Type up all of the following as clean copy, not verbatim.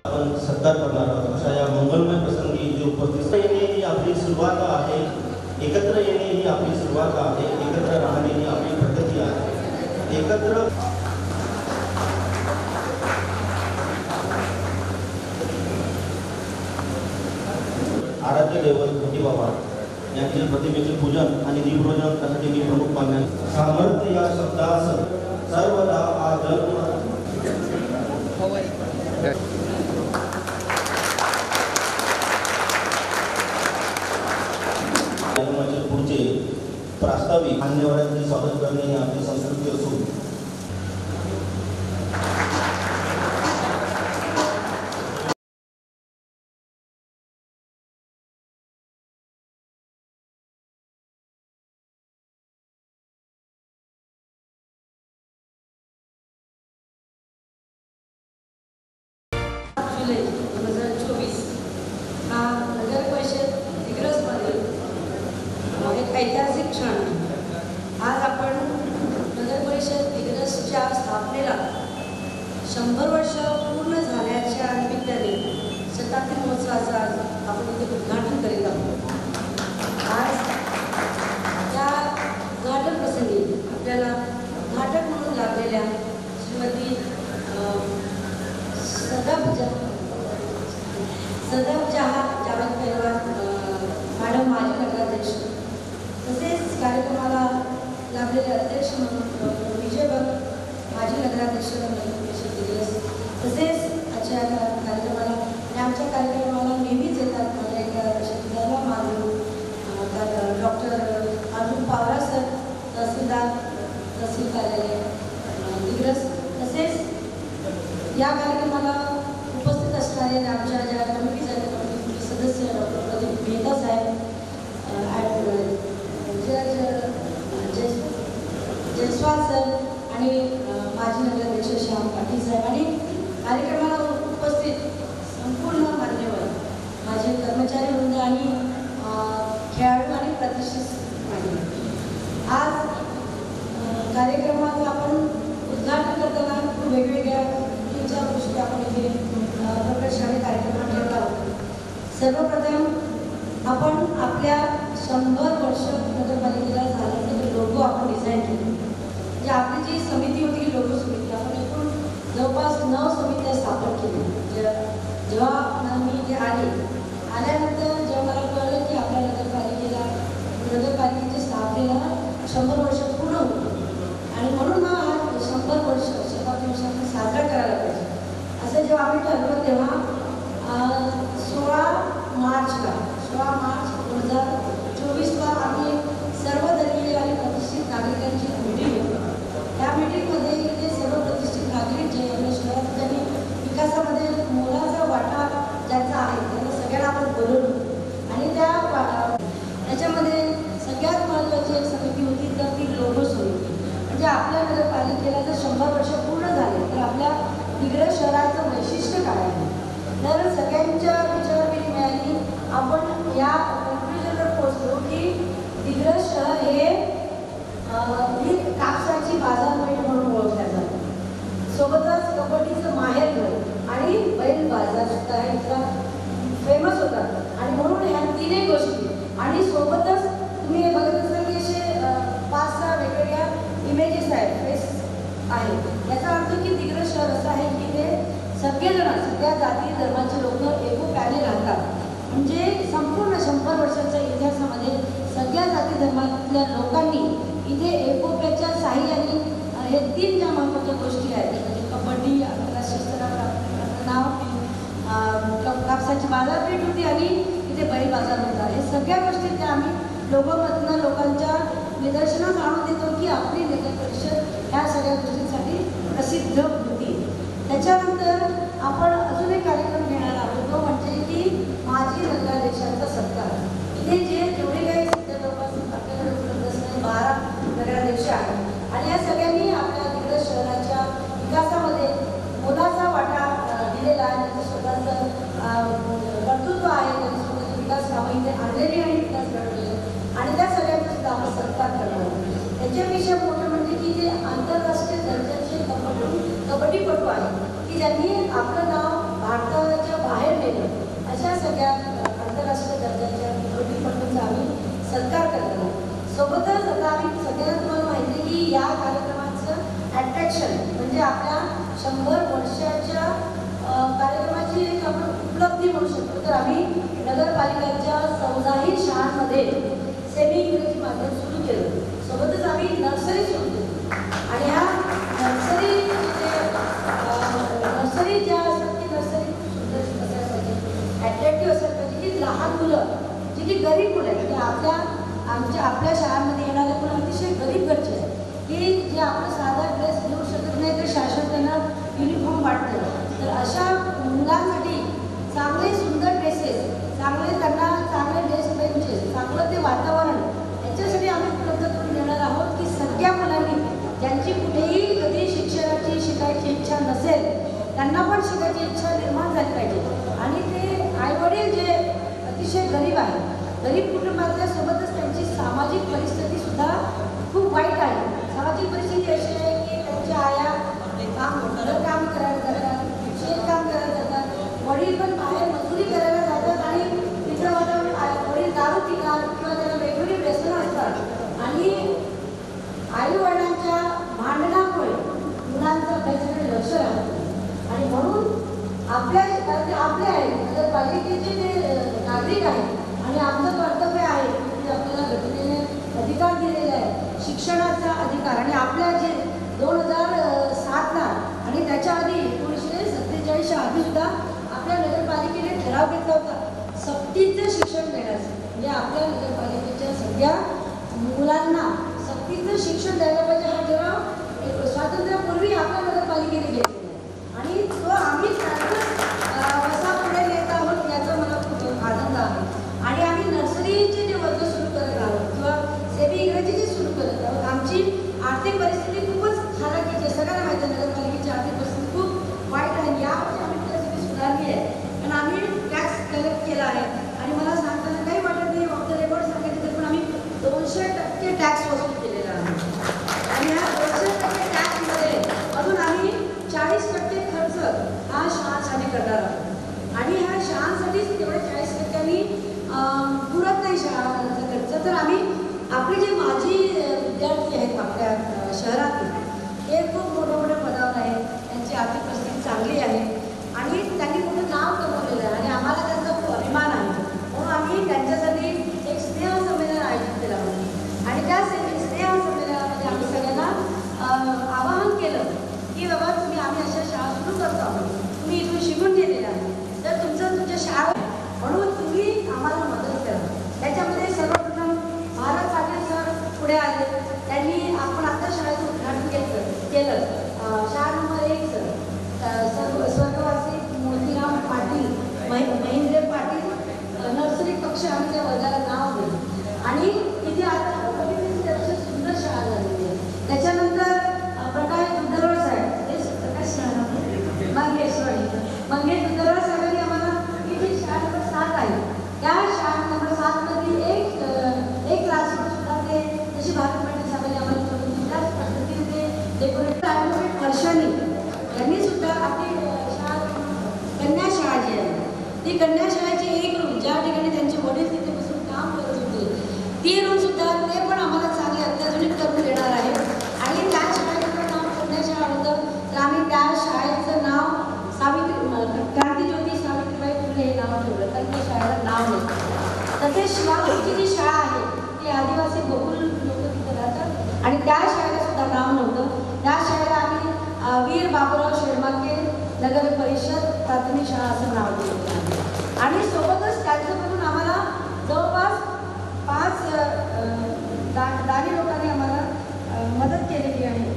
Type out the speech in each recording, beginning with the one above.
आपण सत्कार करणार आहोत अशा या मंगलमय प्रसंगी जी उपस्थित येणे ही आपली सुरुवात आहे, एकत्र येणे ही आपली सुरुवात आहे, एकत्र राहणे ही आपली प्रगती आहे. एकत्र आराध्य दैवत मोठी बाबा यांचे प्रतिमेचे पूजन आणि दीपरोजन करण्यासाठी मी प्रमुख पाहुणे. सामर्थ्य या शब्दास सर्वदा आदर पुढचे प्रास्ताविक मान्यवरांचे स्वागत करणे ही आपली संस्कृती असून जुलै 2024 हा नगर परिषद दिग्रसमधील एक ऐतिहासिक क्षण. आज आपण नगर परिषद दिग्रसच्या स्थापनेला 100 वर्ष पूर्ण झाल्याच्या निमित्ताने शताब्दी महोत्सवाचा आपण इथे उद्घाटन करीत आहोत. आज या उद्घाटन प्रसंगी आपल्याला उद्घाटक म्हणून लाभलेल्या श्रीमती सदफ जावेद पहलवान मॅडम माजी नगराध्यक्ष, तसेच कार्यक्रमाला लाभलेले अध्यक्ष म्हणून विजय भट माजी नगराध्यक्ष नगर परिषद दिग्रस, तसेच आजच्या कार्यक्रमाला आणि आमच्या कार्यक्रमाला नेहमीच येतात माझ्या एका शब्दाला मानून डॉक्टर अर्जुन पावरा सर, तहसील कार्यालय दिग्रस, तसेच या कार्यक्रमाला उपस्थित असणारे आमच्या ज्या कमिटीचे कमिटीचे सदस्य डॉक्टर प्रदीप मेहता साहेब, जयस्वाल सर आणि माजी नगराध्यक्ष श्याम पाटील साहेब आणि कार्यक्रमाला उपस्थित संपूर्ण मान्यवर माझे कर्मचारी वृंद आणि खेळाडू आणि प्रतिष्ठित मान्यवर. आज कार्यक्रमात आपण उद्घाटन करताना खूप वेगवेगळ्या गोष्टी आपण इथे प्रकर्षाने कार्यक्रम ठेवला आहोत. सर्वप्रथम आपण आपल्या 100 वर्ष नगरपालिकेला झाल्याचे लोगो आपण डिझाईन केले. म्हणजे आपली जी समिती होती की लोगो समिती, आपण एकूण जवळपास 9 समित्या स्थापन केल्या. जेव्हा मी इथे आल्यानंतर जेव्हा मला कळलं की आपल्या नगरपालिकेच्या स्थापनेला 100 वर्ष पूर्ण होती आणि म्हणून हा 100 वर्ष शताब्दी वर्ष आपण साजरा करायला पाहिजे असं जेव्हा आम्ही ठरवलं तेव्हा 16 मार्च 2024ला आम्ही सर्व धर्मीय आणि प्रतिष्ठित नागरिकांची मीटिंग घेतली. त्या मीटिंगमध्ये इथे सर्व प्रतिष्ठित नागरिक जे आपल्या शहरात ज्यांनी विकासामध्ये मोलाचा वाटा ज्यांचा आहे त्यांना सगळ्यांना आपण बोलवलं आणि त्याच्यामध्ये सगळ्यात महत्त्वाची एक समिती होती तर ती लोगो समिती. म्हणजे आपल्या नगरपालिकेला जर 100 वर्ष पूर्ण झाले तर आपल्या दिग्रस शहराचं वैशिष्ट्य काय आहे. तर सगळ्यांच्या विचारविनिमय मिळाली. आपण या कन्क्लुजनवर पोहोचलो की दिग्रस शहर हे कापसाची बाजारपेठ म्हणून ओळखल्या जातं. सोबतच कबड्डीचं माहेरघर आणि बैल बाजार सुद्धा इथला फेमस होता आणि म्हणून ह्या तीनही गोष्टी आणि सोबतच तुम्ही हे बघत असाल की असे 5-6 वेगवेगळ्या इमेजेस आहेत, फेस आहेत. याचा अर्थ की दिग्रस शहर असं आहे की ते सगळेजण सगळ्या जाती धर्माचे लोक एकोप्याने राहतात. म्हणजे संपूर्ण 100 वर्षाच्या इतिहासामध्ये सगळ्या जाती धर्मातल्या लोकांनी इथे एकोप्याच्या साह्याने हे 3 ज्या महत्त्वाच्या गोष्टी आहेत म्हणजे कबड्डी आंतरराष्ट्रीय स्तरावर नाव, कापसाची बाजारपेठ होती आणि इथे बैल बाजार होता. हे सगळ्या गोष्टी त्या आम्ही लोगोमधनं लोकांच्या निदर्शनास आणून देतो की आपली नगर परिषद ह्या सगळ्या गोष्टींसाठी प्रसिद्ध होती. त्याच्यानंतर आपण अजून एक कार्यक्रम घेणार आहोत तो म्हणजे की माजी नगराध्यक्षांचा सत्कार. इथे जेवढे काही सध्या जवळपास आपल्याकडे उपलब्ध असणारे 12 नगराध्यक्ष आहेत आणि या सगळ्यांनी आपल्या दिग्रस शहराच्या विकासामध्ये मोलाचा वाटा दिलेला आहे. त्यांचं स्वतःचं कर्तृत्व आहे, त्यांनी स्वतःचे विकास कामं इथे आणलेली आणि विकास घडवलेले आणि त्या सगळ्यांचा सुद्धा आपण सत्कार करणार आहोत. त्याच्यापेक्षा मोठं म्हणजे की जे आंतरराष्ट्रीय दर्जाचे कबड्डीपटू आहेत की ज्यांनी आपलं नाव भारताच्या बाहेर नेलं अशा सगळ्या आंतरराष्ट्रीय दर्जाच्या कबड्डीपटूंचा आम्ही सत्कार करतो. सोबतच आता आम्ही सगळ्यांना तुम्हाला माहिती आहे की या कार्यक्रमाचं अट्रॅक्शन म्हणजे आपल्या 100 वर्षाच्या कार्यक्रमाची एक आपण उपलब्धी म्हणू शकतो. तर आम्ही नगरपालिकेच्या 14ही शाळांमध्ये सेमी इंग्रजी माध्यम सुरू केलं. सोबतच आम्ही नर्सरी सुरू केली आणि ह्या नर्सरी ज्या असतात ती नर्सरी सुंदर असायला पाहिजे, ॲट्रॅक्टिव्ह असायला पाहिजे की लहान मुलं जी गरीब मुलं आहेत की आपल्या शाळांमध्ये येणारे मुलं अतिशय गरीब घरचे आहेत की जे आपण साधा ड्रेस घेऊ शकत नाही तर शासन त्यांना युनिफॉर्म वाटतं. तर अशा मुलांसाठी चांगले सुंदर ड्रेसेस, चांगले ड्रेस बेंचेस, चांगलं ते वातावरण याच्यासाठी आम्ही उपलब्ध करून देणार आहोत की सगळ्या मुलांनी ज्यांची कुठेही कधी शिकायची इच्छा नसेल त्यांना पण शिकायची इच्छा निर्माण झाली पाहिजे. आणि ते आईवडील जे अतिशय गरीब आहेत, गरीब कुटुंबातल्या सोबतच त्यांची सामाजिक परिस्थितीसुद्धा खूप वाईट आहे. सामाजिक परिस्थिती अशी आहे की त्यांच्या आया काम करायला जातात, शेतकाम करायला जातात, वडील पण बाहेर मजुरी करायला जातात आणि तिथं वडील दारू पितात किंवा त्याला वेगवेगळी व्यसनं असतात आणि आईवडिलांच्या भांडणामुळे मुलांचं अभ्यासाकडे लक्ष राहतं. आणि म्हणून आपले आहे नगरपालिकेचे जे नागरिक आहेत आणि आमचं कर्तव्य आहे की आपल्याला घटनेने अधिकार दिलेला आहे शिक्षणाचा अधिकार. आणि आपल्या जे 2007ला आणि त्याच्या आधी 1947च्या आधी सुद्धा आपल्या नगरपालिकेने ठराव घेतला होता सक्तीचं शिक्षण देण्याचं. म्हणजे आपल्या नगरपालिकेच्या सगळ्या मुलांना सक्तीचं शिक्षण द्यायला पाहिजे हा ठराव स्वातंत्र्यापूर्वी आपल्या नगरपालिकेने घेतलेला आहे आणि तो आम्ही कसा पुढे नेत आहोत याचा मला खूप आनंद आहे. आणि आम्ही नर्सरीचे जे वर्ग सुरू करत आहोत किंवा सेमी इंग्रजीचे सुरू करत आहोत. आमची आर्थिक परिस्थिती खूपच हलाखीची आहे, सगळ्यांना माहिती आहे नगरपालिकेची आर्थिक परिस्थिती खूप वाईट आहे. यावर्षी आम्ही परिस्थिती सुधारली आहे पण आम्ही टॅक्स कलेक्ट केला आहे आणि मला सांगताना काही वाटत नाही ऑफ द रेकॉर्ड सांगायचं तर पण आम्ही 200% टॅक्स वसूल केलेला आहे. आणि ह्या 200% टॅक्समध्ये अजून आम्ही 40% खर्च हा शाळांसाठी करणार आहोत आणि ह्या शाळांसाठीच तेवढे 40%नी पुरत नाही शाळांचा खर्च. तर आम्ही आपले जे माजी विद्यार्थी आहेत आपल्या शहरातील ते खूप मोठ्या पदावर आहेत, त्यांची आर्थिक परिस्थिती चांगली आहे आणि त्यांनी मोठं नाव कमवलेलं आहे आणि आम्हाला त्यांचा खूप अभिमान आहे. म्हणून आम्ही त्यांच्यासाठी एक स्नेह संमेलन आयोजित केलं होतं आणि त्या स्नेह संमेलनामध्ये आम्ही सगळ्यांना आवाहन केलं की बाबा आम्ही अशा शाळा सुरू करतो आहोत, तुम्ही इथून शिकून गेलेला आहे तर तुमच्या शाळा म्हणून तुम्ही आम्हाला मदत करा. त्याच्यामध्ये सर्वप्रथम भारत पाटील सर पुढे आले. त्यांनी आपण आता शाळेचं उद्घाटन केलं. शाळा नंबर 1 स्वर्गवासी मोतीराम पाटील, महेंद्र पाटील नर्सरी कक्ष आम्ही त्या वर्गाला नाव दिलं आणि तिथे आता अतिशय सुंदर शाळा झालेली आहे. त्याच्यानंतर प्रकाश दुधरवड साहेब ते प्रकाश मंगेश दुधरवड साहेबांनी आम्हाला इथे शाळा नंबर 7 आहे त्या शाळा नंबर 7मध्ये एक क्लासरूम सुद्धा ते जशी भारत पाटील साहेबांनी आम्हाला करून त्याच पद्धतीने ते डेकोरेट वर्षांनी त्यांनी सुद्धा आपली शाळा कन्या शाळा जी आहे ती कन्या शाळेची एक रूम ज्या ठिकाणी त्यांचे वडील तिथे बसून काम करत होते ती रूम सुद्धा ते पण आम्हाला चांगले अत्याधुनिक करून देणार आहे. आणि त्या शाळेचं नाव कन्या शाळा होतं तर आम्ही त्या शाळेचं नाव क्रांतीज्योती सावित्रीबाई फुले हे नाव ठेवलं तर त्या शाळेला नाव नसतं. तसेच शिवापूरची जी शाळा आहे ती आदिवासी बहुल लोक तिथे राहतात आणि त्या शाळेला सुद्धा नाव नव्हतं. त्या शाळेला आम्ही वीर बाबूराव शेळमाके नगर परिषद प्राथमिक शाळा असं नाव दिलं आहे. आणि सोबतच त्यांचं बघून आम्हाला जवळपास 5 दानी लोकांनी आम्हाला मदत केलेली आहे.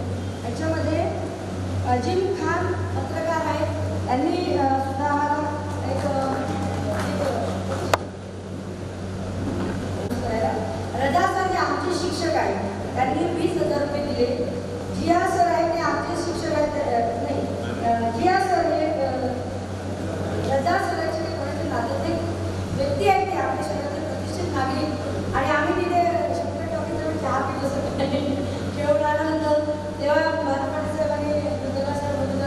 याच्यामध्ये अजिम खान पत्रकार आहेत, त्यांनी सुद्धा आम्हाला एक रजा सर हे आमचे शिक्षक आहेत त्यांनी 20,000 रुपये दिले. जिया सर आहेत ते आमचे शिक्षक आहेत जिया सर हे रजा सरांचे कोणाचे नाते व्यक्ती आहेत ते आपल्या शहरातील प्रतिष्ठित नागरिक आणि आम्ही तिथे शंकर टॉकीजवळ चहा पिलो सगळं खेळून आल्यानंतर तेव्हा भारत पाटील साहेबांनी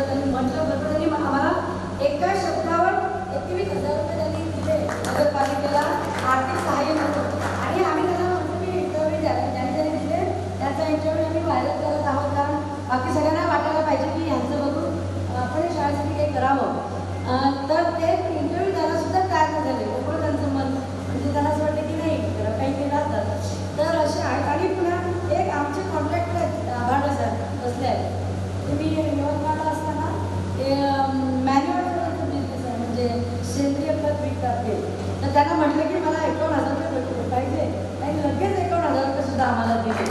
त्यांनी म्हटलं त्यांनी आम्हाला एका शब्दावर त्यांना म्हटलं की मला 51,000 रुपये पाहिजे आणि लगेच 51,000 रुपये सुद्धा आम्हाला दिले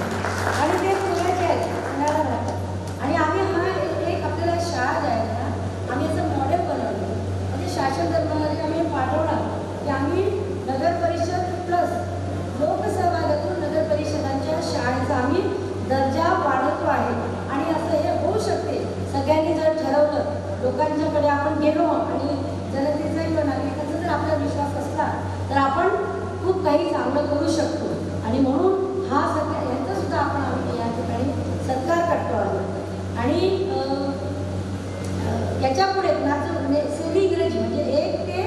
आणि ते पुण्याचे आहेत पुण्याला राहतात. आणि आम्ही हा एक आपल्याला शाळा जी आहे ना आम्ही असं मॉडेल बनवलं म्हणजे शासन धर्मामध्ये आम्ही पाठवणार की आम्ही नगर परिषद प्लस लोकसहभागातून नगर परिषदांच्या शाळेचा आम्ही दर्जा वाढवतो आहे. आणि असं हे होऊ शकते सगळ्यांनी जर ठरवलं, लोकांच्याकडे आपण गेलो आणि जनतेचा किंवा नागरिकांचा जर आपला विश्वास असला तर आपण खूप काही चांगलं करू शकतो. आणि म्हणून हा सगळ्या यांचा सुद्धा आपण आम्ही या ठिकाणी सत्कार करतो आहोत. आणि याच्या पुढे सेमी इंग्रजी म्हणजे 1 ते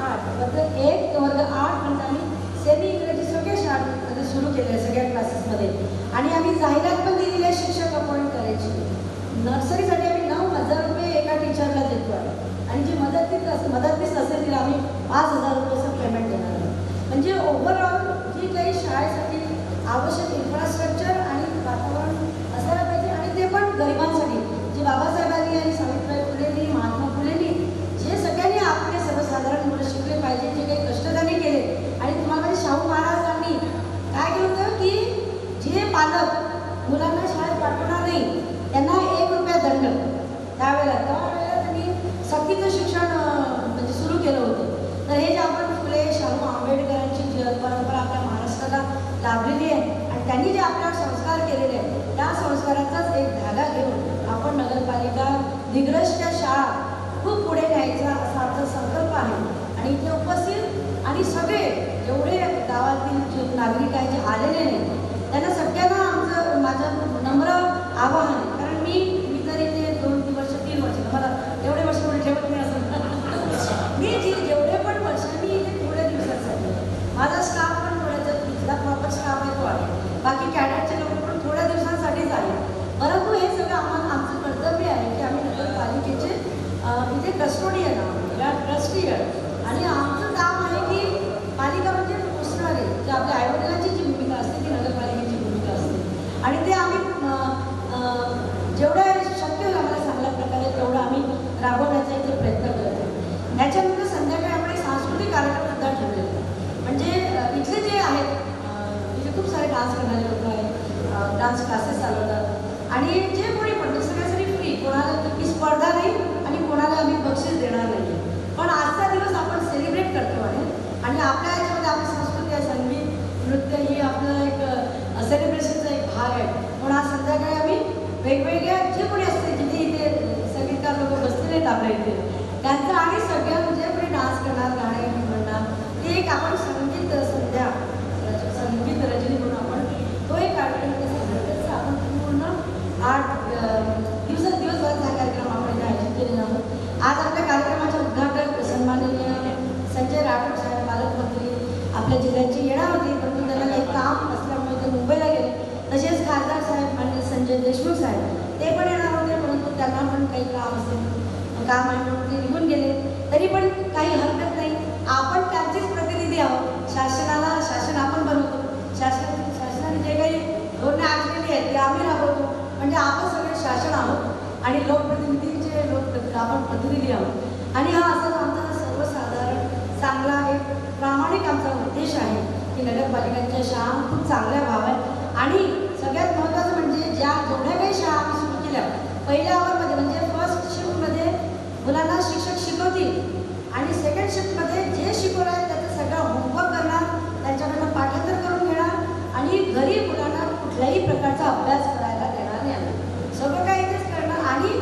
8 मतलब 1 ते वर्ग 8 म्हणजे आम्ही सेमी इंग्रजी सगळ्या शाळांमध्ये सुरू केले आहे सगळ्या क्लासेसमध्ये. आणि आम्ही जाहिरात पण दिलेली आहे शिक्षक अपॉइंट करायची. नर्सरीसाठी आम्ही 9,000 रुपये एका टीचरला देतो आहे आणि जी मदतनीस असेल तिला आम्ही 5,000 रुपयाचं पेमेंट देणार आहे. म्हणजे ओव्हरऑल जी काही शाळेसाठी आवश्यक इन्फ्रास्ट्रक्चर आणि वातावरण असायला पाहिजे आणि ते पण गरिबांसाठी जे बाबासाहेबांनी आणि सावित्रीबाई फुलेंनी महात्मा फुलेंनी जे सगळ्यांनी आपले सर्वसाधारण मुलं शिकले पाहिजे जे काही कष्ट त्यांनी केले. आणि तुम्हाला म्हणजे शाहू महाराजांनी काय केलं होतं की जे पालक मुलांना शाळेत पाठवणार नाही त्यांना 1 रुपया दंड त्यावेळेला त्यांनी सक्तीचं शिक्षण म्हणजे सुरू केलं होतं. तर हे जे आपण फुले शाहू आंबेडकरांची जी परंपरा आपल्या महाराष्ट्राला लाभलेली आहे आणि त्यांनी जे आपल्यावर संस्कार केलेले आहेत त्या संस्काराचाच एक धागा घेऊन आपण नगरपालिका दिग्रसच्या शाळा खूप पुढे न्यायचा असा आमचा संकल्प आहे. आणि इथे उपस्थित आणि सगळे जेवढे गावातील जे नागरिक आहेत जे आलेले नाही त्यांना सगळ्यांना आमचं माझं नम्र आवाहन आहे. कारण मी तर इथे 2 वर्ष 3 वर्ष मला एवढे वर्ष कोणी ठेवत नाही असं मी जेवढे पण वर्ष मी इथे थोड्या दिवसासाठी माझा स्टाफ पण थोड्याचा इथला प्रॉपर स्टाफ आहे तो आहे. बाकी कॅडेटचे लोक पण थोड्या दिवसांसाठीच आहे. परंतु हे सगळं आमचं कर्तव्य आहे की आम्ही नगरपालिकेचे इथे कस्टोडियन आहोत ट्रस्टी आहे. आणि आमचं काम आहे की पालिका म्हणजे पोचणारे जे आपल्या आईवडिलांची जी भूमिका असते ती नगरपालिकेची भूमिका असते. आणि ते आम्ही जेवढं शक्य होईल आम्हाला चांगल्या प्रकारे तेवढं आम्ही राबवण्याचा इथे प्रयत्न करतो. त्याच्यानंतर संध्याकाळी आपण एक सांस्कृतिक कार्यक्रम सुद्धा ठेवलेला आहे. म्हणजे इथले जे आहेत इथे खूप सारे डान्स करणारे लोक आहेत, डान्स क्लासेस चालवतात आणि जे कोणी पण सगळ्यासाठी फ्री, कोणाला ती स्पर्धा नाही आणि कोणाला आम्ही बक्षीस देणार नाही. पण आजचा दिवस आपण सेलिब्रेट करतो आहे आणि आपल्या याच्यामध्ये आपली संस्कृती आहे, संगीत नृत्य ही आपलं एक सेलिब्रेशनचा एक भाग आहे. म्हणून आज संध्याकाळी आम्ही वेगवेगळ्या जे कोणी असते जिथे इथे संगीतकार लोक बसलेले आहेत आपल्या इथे त्यांचं आणि सगळ्या जे कोणी डान्स करणार गाणे म्हणणार ते एक आपण संगीत संध्या संगीत रजनी म्हणून आपण तो एक कार्यक्रम त्याचा आपण पूर्ण 8 दिवसभराचा कार्यक्रम आपण इथे आयोजित केलेला आहोत. आज आपल्या कार्यक्रमाचे उद्घाटक सन्माननीय संजय राठोड साहेब पालकमंत्री आपल्या जिल्ह्याची येणार होती परंतु त्यांना काही काम असल्यामुळे ते मुंबईला गेले. तसेच खासदार साहेब माननीय संजय देशमुख साहेब ते पण येणार होते परंतु त्यांना पण काही काम आहे म्हणून ते निघून गेले. तरी पण काही हरकत नाही, आपण त्यांचेच प्रतिनिधी आहोत. शासन आपण बनवतो, शासनाने जे काही धोरणे आखलेली आहेत ते आम्ही राबवतो. म्हणजे आपण सगळे शासन आहोत आणि लोकप्रतिनिधींचे आपण प्रतिनिधी आहोत. आणि हा असाच आमचा सर्वसाधारण चांगला एक प्रामाणिक आमचा उद्देश आहे की नगरपालिकांच्या शाळा खूप चांगल्या व्हाव्यात. आणि सगळ्यात महत्त्वाचं म्हणजे जेवढ्या काही शाळा आम्ही सुरू केल्या पहिल्या आवरमध्ये म्हणजे फर्स्ट शिफ्टमध्ये मुलांना शिक्षक शिकवतील आणि सेकंड शिफ्टमध्ये जे शिकवलं आहे त्याचं सगळं होमवर्क करणार, त्यांच्याकडनं पाठांतर करून घेणार आणि घरी मुलांना कुठल्याही प्रकारचा अभ्यास करायला देणार नाही. सगळं काही इथेच करणार. आणि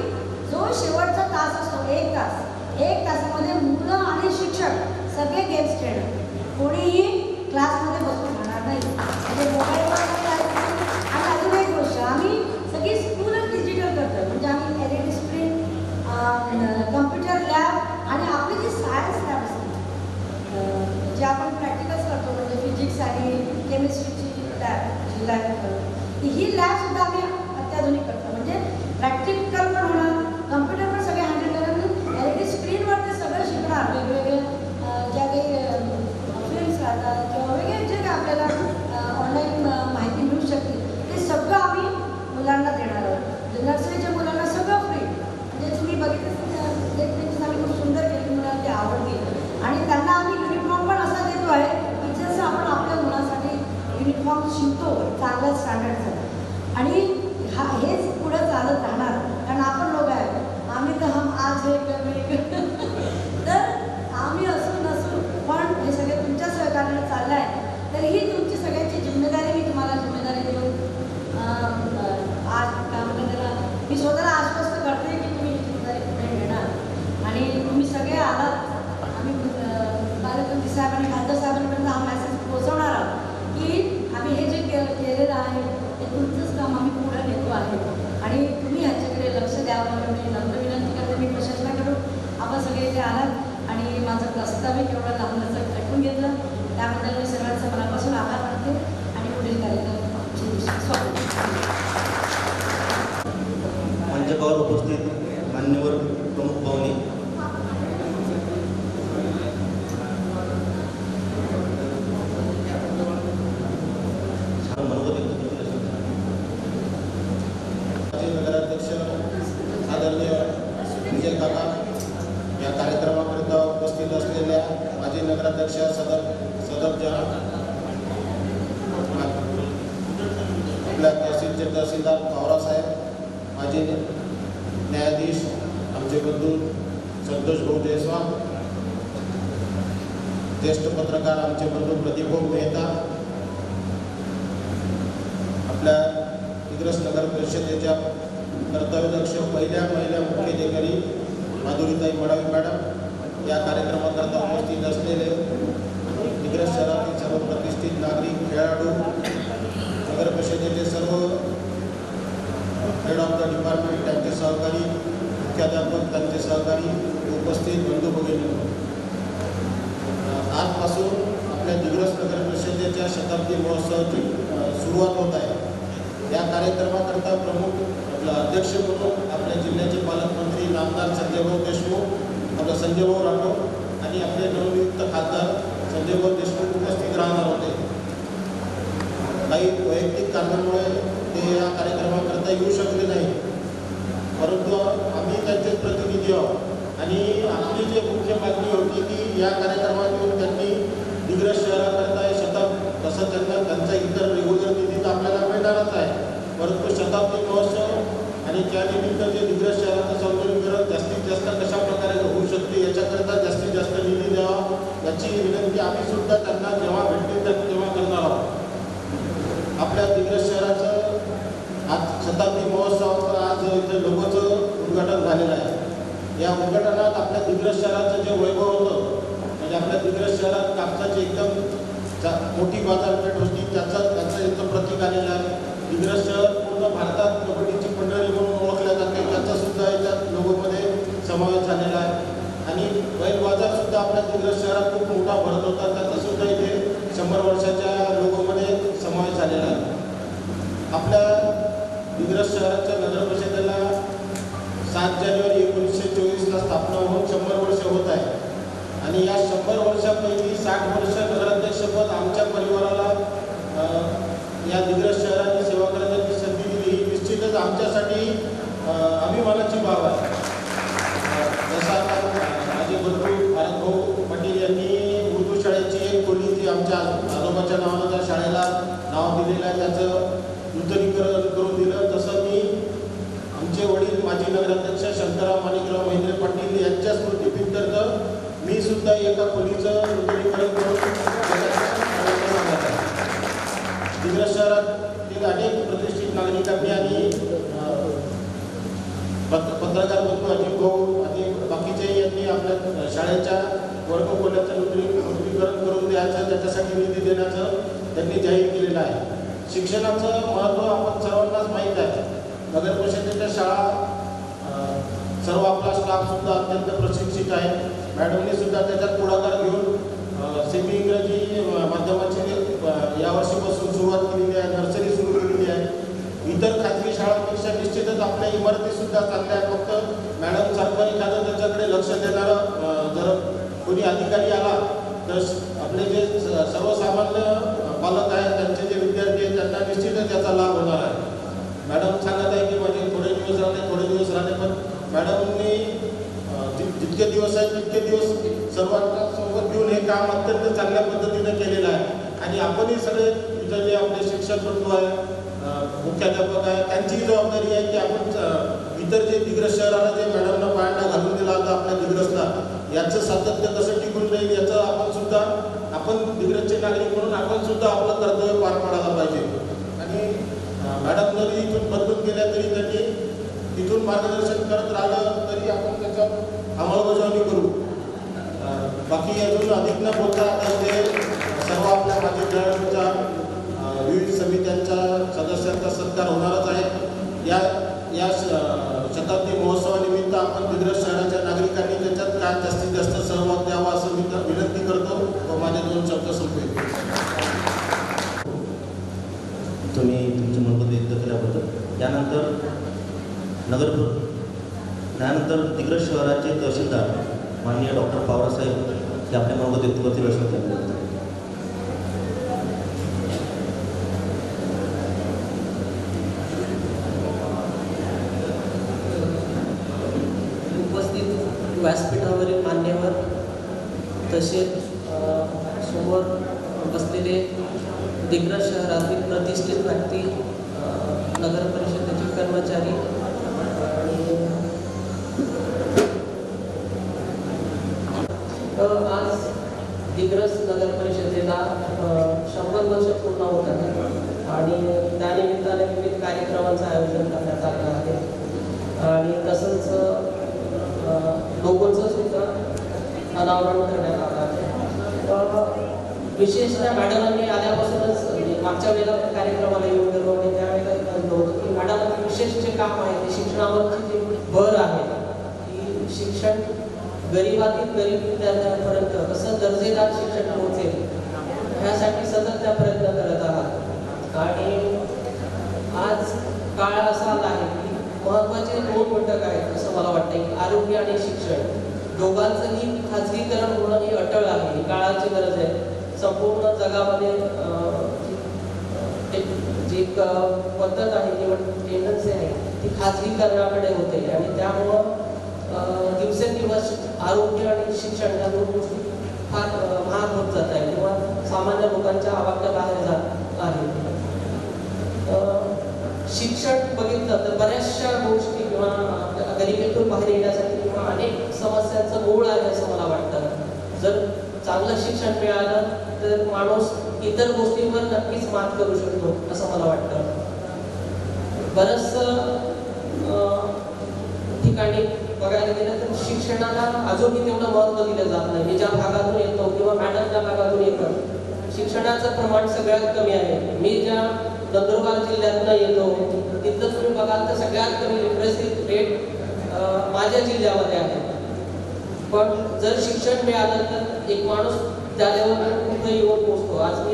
जो शेवटचा तास असतो 1 तासामध्ये मुलं आणि शिक्षक सगळे गेम्स खेळणार, कोणीही क्लासमध्ये बसून राहणार नाही. म्हणजे मोबाईलवर आणि अजून एक गोष्ट आम्ही सगळी स्कूलच डिजिटल करतो. म्हणजे आम्ही LED स्क्रीन, कम्प्युटर लॅब आणि आपली जी सायन्स लॅब असते जे आपण प्रॅक्टिकल्स करतो म्हणजे फिजिक्स आणि केमिस्ट्रीची लॅब ही लॅबसुद्धा आम्ही अत्याधुनिक करतो. म्हणजे प्रॅक्टिकल पण होणार, कम्प्युटर पण सगळे हँडल करणार, LED स्क्रीनवर ते सगळं शिकणार. वेगवेगळे ज्या काही फिल्म्स राहतात किंवा वेगळे जे काही आपल्याला ऑनलाईन माहिती मिळू शकते ते सगळं आम्ही मुलांना देणार आहोत. नर्सरीच्या मुलांना सगळं फ्री. म्हणजे तुम्ही बघितलं आम्ही खूप सुंदर केली, मुलांना ते आवडतील. आणि त्यांना आम्ही युनिफॉर्म पण असा देतो आहे चांगल्या स्टँडर्डचं आणि हेच पुढं चालत राहणार. कारण आपण लोक आहे, आम्ही तर हम आज हे तर आम्ही असू नसू पण हे सगळे तुमच्या सहकार्याने चाललं आहे. तर ही तुमची सगळ्यांची जिम्मेदारी मी तुम्हाला जिम्मेदारी देऊन आज काय म्हणतात त्याला मी स्वतःला आश्वस्त करते की तुम्ही ही जिम्मेदारी पुढे घेणार आणि तुम्ही सगळे आलात. आम्ही बालकमंत्री साहेब आणि खासदार साहेबांपर्यंत हा मेसेज पोहोचवणार आहोत की आम्ही हे जे केलेलं आहे ते तुमचंच काम आम्ही पुढे नेतो आहे आणि तुम्ही ह्याच्याकडे लक्ष द्यावं म्हणून मी नम्र विनंती करते. मी प्रशासनाकडून आपण सगळे इथे आलात आणि माझं प्रस्तावित एवढं लांबचं ऐकून घेतलं त्याबद्दल मी सर्वांचं मनापासून आभार मानते आणि पुढील कार्यक्रमाची स्वागत. मंचावर उपस्थित मान्यवर प्रमुख पाहुणे, नगराध्यक्ष आदरणीय विजय काका, या कार्यक्रमाकरिता उपस्थित असलेल्या माजी नगराध्यक्ष सदरच्या आपल्या तहसीलचे तहसीलदार पवारसाहेब, माजी न्यायाधीश आमचे बंधू संतोष भाऊ जयस्वाल, ज्येष्ठ पत्रकार आमचे बंधू प्रदीप भाऊ मेहता, आपल्या दिग्रस नगर परिषदेच्या कर्तव्यदक्ष पहिल्या महिला मुख्याधिकारी माधुरीताई मडावी मॅडम, या कार्यक्रमाकरता उपस्थित असलेले दिग्रस शहरातील सर्व प्रतिष्ठित नागरिक, खेळाडू, नगर परिषदेचे सर्व हेड ऑफ द डिपार्टमेंट त्यांचे सहकारी, मुख्याध्यापक त्यांचे सहकारी, उपस्थित बंधू भगिनी, आजपासून आपल्या दिग्रस नगर परिषदेच्या शताब्दी महोत्सवाची सुरुवात होत आहे. या कार्यक्रमाकरता प्रमुख आपला अध्यक्ष म्हणून आपल्या जिल्ह्याचे पालकमंत्री नामदार संजयभाऊ देशमुख, आपला संजयभाऊ राठोड आणि आपले नवनियुक्त खासदार संजयभाऊ देशमुख उपस्थित राहणार होते. काही वैयक्तिक कारणामुळे ते या कार्यक्रमाकरता येऊ शकले नाही, परंतु आम्ही त्यांचेच प्रतिनिधी आहोत आणि आपली जी मुख्य मागणी होती की या कार्यक्रमात येऊन त्यांनी दिग्रस शहराकरता तसं त्यांचा इतर रेग्युलर निधी तर आपल्याला मिळणारच आहे, परंतु शताब्दी महोत्सव आणि त्यानिमित्त जे दिग्रस शहराचं सौंदर्यीकरण जास्तीत जास्त कशा प्रकारे होऊ शकते याच्याकरता जास्तीत जास्त निधी द्यावा याची विनंती आम्ही सुद्धा त्यांना जेव्हा भेटतील तेव्हा करणार आहोत. आपल्या दिग्रस शहराचं आज शताब्दी महोत्सवाचं आज इथं लोगोचं उद्घाटन झालेलं आहे. या उद्घाटनात आपल्या दिग्रस शहराचं जे वैभव होतं, म्हणजे आपल्या दिग्रस शहरात कापसाची एकदम मोठी बाजारपेठ होती, त्याचं इथं प्रतीक आलेलं आहे. दिग्रस शहर पूर्ण भारतात कबड्डीची पंढरी म्हणून ओळखल्या जाते, त्याचा सुद्धा याच्यात लोगोमध्ये समावेश झालेला आहे. आणि बैल बाजारसुद्धा आपल्या दिग्रस शहरात खूप मोठा भरत होता, त्याचा सुद्धा इथे 100 वर्षाच्या लोगोमध्ये समावेश झालेला आहे. आपल्या दिग्रस शहराच्या नगर परिषदेला 7 जानेवारी 1924ला स्थापना होऊन 100 वर्ष होत आहे आणि या 100 वर्षापैकी 60 वर्ष नगराध्यक्षपद आमच्या परिवाराला या दिग्रस शहराची सेवा करण्याची संधी दिली ही निश्चितच आमच्यासाठी अभिमानाची बाब आहे. जसा माझे बंधू भारतभाऊ पाटील यांनी उर्दू शाळेची एक खोली जी आमच्या आजोबाच्या नावानं त्या शाळेला नाव दिलेलं आहे त्याचं नूतनीकरण करून दिलं, तसं मी आमचे वडील माजी नगराध्यक्ष शंकरराव माणिकराव महेंद्र पाटील यांच्या स्मृतीप्रित्यर्थ मी सुद्धा एका खोलीचं नूतनीकरण करून दिग्रस शहरातील अनेक प्रतिष्ठित नागरिकांनी आणि पत्रकार बंधू अजित भाऊ आणि बाकीचे यांनी आपल्या शाळेच्या वर्गखोल्याचं नूतनीकरण करून द्यायचं, त्याच्यासाठी निधी देण्याचं त्यांनी जाहीर केलेलं आहे. शिक्षणाचं महत्त्व आपण सर्वांनाच माहीत आहे. नगर परिषदेच्या शाळा सर्व आपला स्टाफसुद्धा अत्यंत प्रशिक्षित आहे. मॅडमने सुद्धा त्याच्यात पुढाकार घेऊन सेमी इंग्रजी माध्यमाची यावर्षीपासून सुरुवात केलेली आहे, नर्सरी सुरू केलेली आहे. इतर खाजगी शाळांपेक्षा निश्चितच आपल्या इमारतीसुद्धा चांगल्या आहेत. फक्त मॅडमसारखं एखादं त्याच्याकडे लक्ष देणारं जर कोणी अधिकारी आला तर आपले जे सर्वसामान्य पालक आहेत, त्यांचे जे विद्यार्थी आहेत, त्यांना निश्चितच त्याचा लाभ होणार आहे. मॅडम सांगत आहे की माझे थोडे दिवस राहणे, पण मॅडमनी जितके दिवस आहेत तितके दिवस सर्वांना सोबत घेऊन हे काम अत्यंत चांगल्या पद्धतीने केलेलं आहे आणि आपणही सगळे इथं जे आपले शिक्षक बंधू आहे, मुख्याध्यापक आहे, त्यांची जबाबदारी आहे की आपण इतर जे दिग्रस शहराला जे मॅडमना पायांना घालून दिला होता आपल्या दिग्रसला, याचं सातत्य कसं टिकून राहील याचं आपण दिग्रसचे नागरिक म्हणून आपण सुद्धा आपलं कर्तव्य पार पाडायला पाहिजे. आणि मॅडम जरी इथून बदलून गेल्या तरी त्यांनी तिथून मार्गदर्शन करत राहिलं तरी आपण त्याच्यावर अंमलबजावणी करू. बाकी अजून अधिक न बोलता आता ते सर्व आपल्या माजी खेळाडूंच्या विविध समित्यांच्या सदस्यांचा सत्कार होणारच आहे. या शताब्दी महोत्सवानिमित्त आपण दिग्रस शहराच्या नागरिकांनी त्याच्यात काय जास्तीत जास्त सहभाग द्यावा असं मी विनंती करतो व माझे 2 शब्द संपवेल. तुम्ही तुमचे मनोगत व्यक्त केल्याबद्दल. त्यानंतर दिग्रस शहराचे तहसीलदार माननीय डॉक्टर पवारसाहेब हे आपल्या मनोगत व्यक्त करतील असं त्यांनी. उपस्थित व्यासपीठावरील मान्यवर तसेच समोर बसलेले दिग्रस शहरातील प्रतिष्ठित व्यक्ती, नगर परिषदेचे कर्मचारी आज दिग्रस नगर परिषदेला 100 वर्ष पूर्ण होत आहेत आणि त्यानिमित्ताने विविध कार्यक्रमांचं आयोजन करण्यात आलं आहे. आणि तसंच लोगोचं सुद्धा अनावरण करण्यात आलं आहे. विशेषतः मॅडमांनी आल्यापासूनच मागच्या वेळेला कार्यक्रमाला येऊन गेलो आणि त्यावेळेला म्हणलं होतं की मॅडमांचं विशेष जे काम आहे ते शिक्षणावरची जी भर आहे की शिक्षण गरिबातील गरीब विद्यार्थ्यांपर्यंत कसं दर्जेदार शिक्षण पोहोचेल ह्यासाठी सतत त्या प्रयत्न करत आहात. आणि आज काळ असा आला आहे की महत्त्वाचे 2 घटक आहेत असं मला वाटतं की आरोग्य आणि शिक्षण दोघांचंही खाजगीकरण होणं ही अटळ आहे, ही काळाची गरज आहे. संपूर्ण जगामध्ये जी पद्धत आहे किंवा टेंडन्सी आहे ती खाजगीकरणाकडे होते आणि त्यामुळं दिवसेंदिवस आरोग्य आणि शिक्षण या 2 गोष्टी फार महाग होत जात आहे किंवा सामान्य लोकांच्या आवाक्या बाहेर जात आहे. शिक्षण बघितलं तर बऱ्याचशा गोष्टी किंवा गरिबीतून बाहेर येण्यासाठी किंवा अनेक समस्यांचं मूळ आहे असं मला वाटतं. जर चांगलं शिक्षण मिळालं तर माणूस इतर गोष्टींवर नक्कीच मात करू शकतो असं मला वाटतं. बरंचसं ठिकाणी बघायला गेलं तर शिक्षणाला अजूनही तेवढं महत्त्व दिलं जात नाही. मी ज्या भागातून येतो किंवा मॅडम ज्या भागातून येतं शिक्षणाचं प्रमाण सगळ्यात कमी आहे. मी ज्या नंदुरबार जिल्ह्यातून येतो तिथं तुम्ही बघाल तर सगळ्यात कमी लिटरसी रेट माझ्या जिल्ह्यामध्ये आहे. पण जर शिक्षण मिळालं तर एक माणूस त्या लेवलवर कुठे येऊन पोहोचतो. आज मी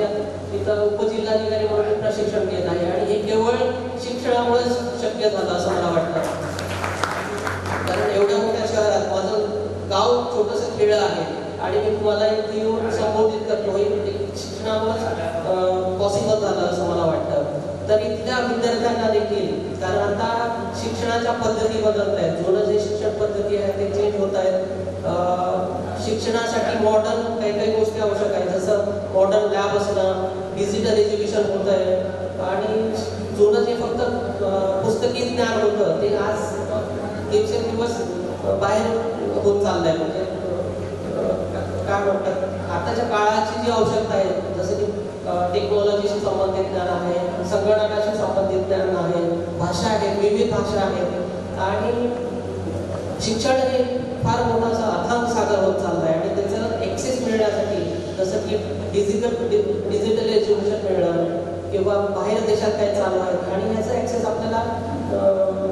तिथं उपजिल्हाधिकारी म्हणून प्रशिक्षण घेत आहे आणि हे केवळ शिक्षणामुळेच शक्य झालं असं मला वाटतं. कारण एवढ्या मोठ्या शहरात माझं गाव छोटंसं खेळ आहे आणि मी तुम्हाला इथे येऊन संबोधित करतो हे शिक्षणावर पॉसिबल झालं असं मला वाटतं. तर इथल्या विद्यार्थ्यांना देखील, कारण आता शिक्षणाच्या पद्धती बदलत आहेत, जुनं जे शिक्षण पद्धती आहे ते चेंज होत आहेत. शिक्षणासाठी मॉडर्न काही गोष्टी आवश्यक आहेत, जसं मॉडर्न लॅब असणं, डिजिटल एज्युकेशन होत आहे आणि जुनं जे फक्त पुस्तकी ज्ञान होतं ते आज दिवसेंदिवस बाहेर होत चाललंय. म्हणजे काय म्हणतात आताच्या काळाची जी आवश्यकता आहे जसं की टेक्नॉलॉजीशी संबंधित ज्ञान आहे, संगणकाशी संबंधित ज्ञान आहे, भाषा आहे, विविध भाषा आहेत आणि शिक्षण हे फार मोठा अथांग सागर होत चाललं आहे आणि त्याचं ॲक्सेस मिळण्यासाठी जसं की डिजिटल एज्युकेशन मिळणं किंवा बाहेर देशात काय चालू आहे आणि ह्याचा ॲक्सेस आपल्याला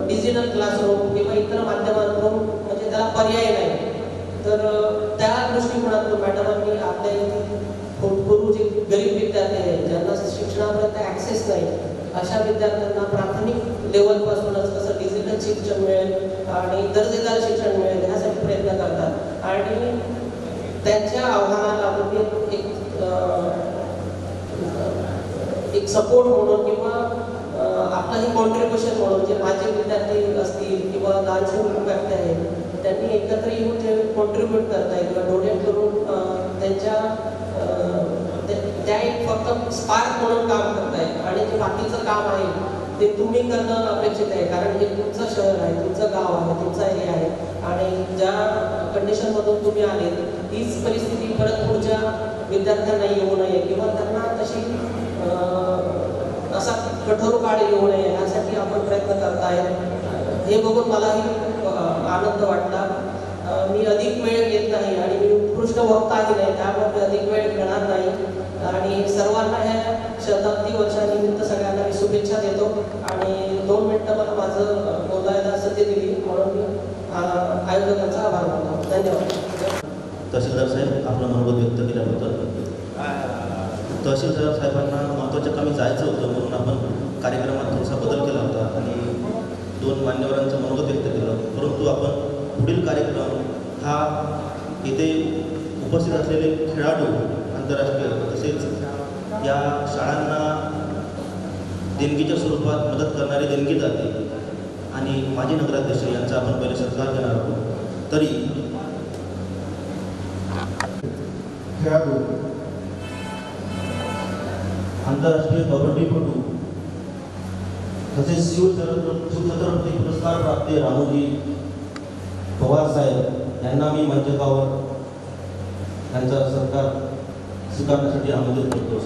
डिजिटल क्लासरूम किंवा इतर माध्यमांतून म्हणजे त्याला पर्याय नाही. तर त्या दृष्टिकोनातून मॅडमांनी आपल्या इथे भूतपूर्व जे गरीब विद्यार्थी आहेत ज्यांना शिक्षणापर्यंत ॲक्सेस नाही अशा विद्यार्थ्यांना प्राथमिक लेवलपासूनच कसं डिजिटल शिक्षण मिळेल आणि दर्जेदार शिक्षण मिळेल ह्यासाठी प्रयत्न करतात. आणि त्यांच्या आव्हानाला म्हणजे एक सपोर्ट म्हणून किंवा आपलंही कॉन्ट्रीब्युशन म्हणून जे माझे विद्यार्थी असतील किंवा लहानशे व्यक्ती आहेत त्यांनी एकत्र येऊन जे कॉन्ट्रीब्यूट करतायत किंवा डोनेट करून त्यांच्या त्या एक फक्त स्पार्क म्हणून काम करताय आणि जे बाकीचं काम आहे ते तुम्ही करणं अपेक्षित आहे, कारण हे तुमचं शहर आहे, तुमचं गाव आहे, तुमचा एरिया आहे आणि ज्या कंडिशनमधून तुम्ही आले तीच परिस्थिती परत पुढच्या विद्यार्थ्यांना येऊ नये किंवा त्यांना तशी असा कठोर काळ येऊ नये यासाठी आपण प्रयत्न करताय हे बघून मलाही आनंद वाटला. मी अधिक वेळ घेत नाही आणि मी उत्कृष्ट वक्ताही नाही, त्यामुळे मी अधिक वेळ घेणार नाही आणि सर्वांना ह्या शताब्दी वर्षानिमित्त सगळ्यांना मी शुभेच्छा देतो आणि 2 मिनिटं मला माझं बोलायला संधी दिली म्हणून मी आयोजकांचा आभार मानतो. धन्यवाद. तहसीलदार साहेब आपलं मनोगत व्यक्त केल्याबद्दल. तहसीलदार साहेबांना महत्त्वाच्या कामी जायचं होतं म्हणून आपण कार्यक्रमात थोडासा बदल केला होता आणि 2 मान्यवरांचं मनोगत व्यक्त केलं, परंतु आपण पुढील कार्यक्रम हा इथे उपस्थित असलेले खेळाडू आंतरराष्ट्रीय तसेच या शाळांना देणगीच्या स्वरूपात मदत करणारे देणगीदाते आणि माजी नगराध्यक्ष यांचा आपण पहिले सत्कार घेणार आहोत. तरी खेळाडू आंतरराष्ट्रीय कबड्डीपटू तसेच शिवछत्रपती पुरस्कार प्राप्त रामोजी पवार साहेब यांना मी मंचकावर त्यांचा सत्कार स्वीकारण्यासाठी आमंत्रित करतो.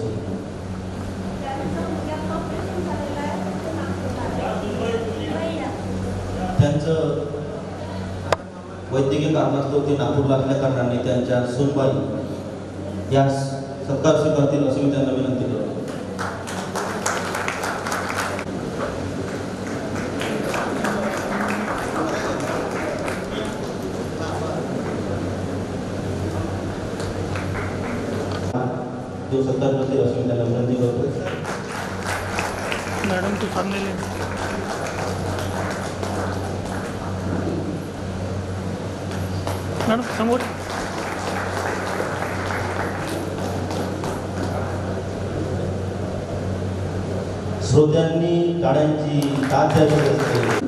त्यांचं वैद्यकीय कारणास्तव ते नागपूरला असल्या कारणाने त्यांच्या सूनबाई या सत्कार स्वीकारतील अशी मी त्यांना विनंती करतो. जो सत्कार करतील अशी मी त्यांना विनंती करतो. मॅडम तू थांबलेले मॅडम समोर. श्रोत्यांनी टाळ्यांची दाद द्यावी.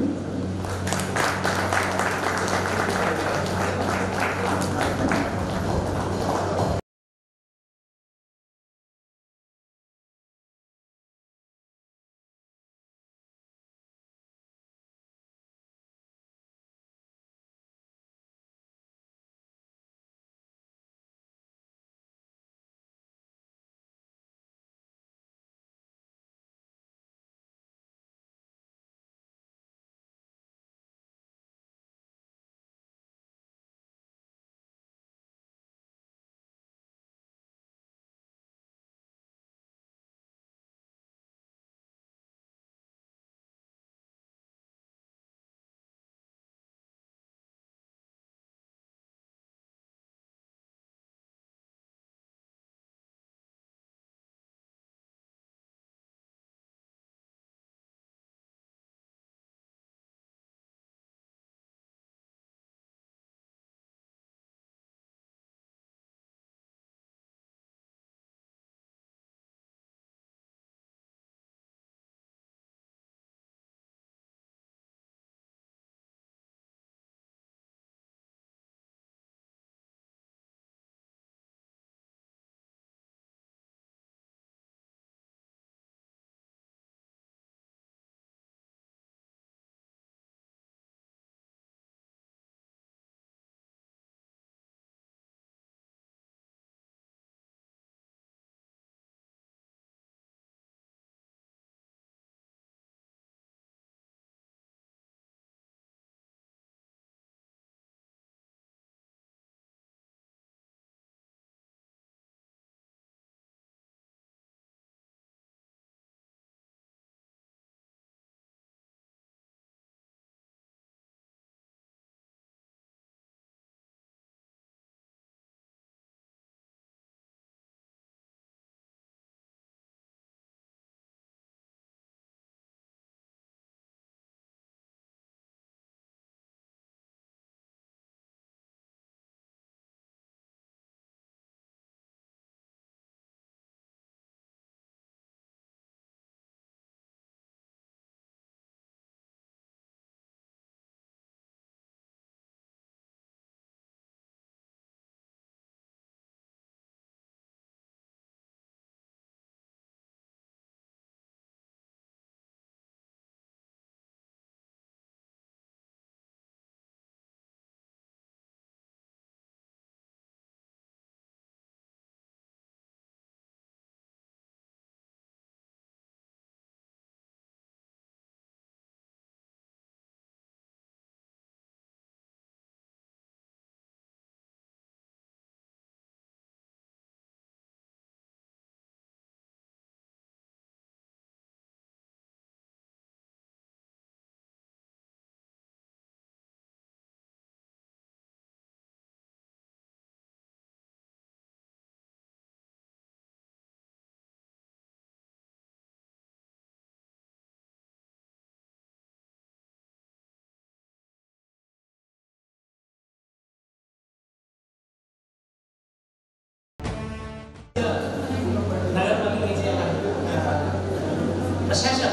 अशाशा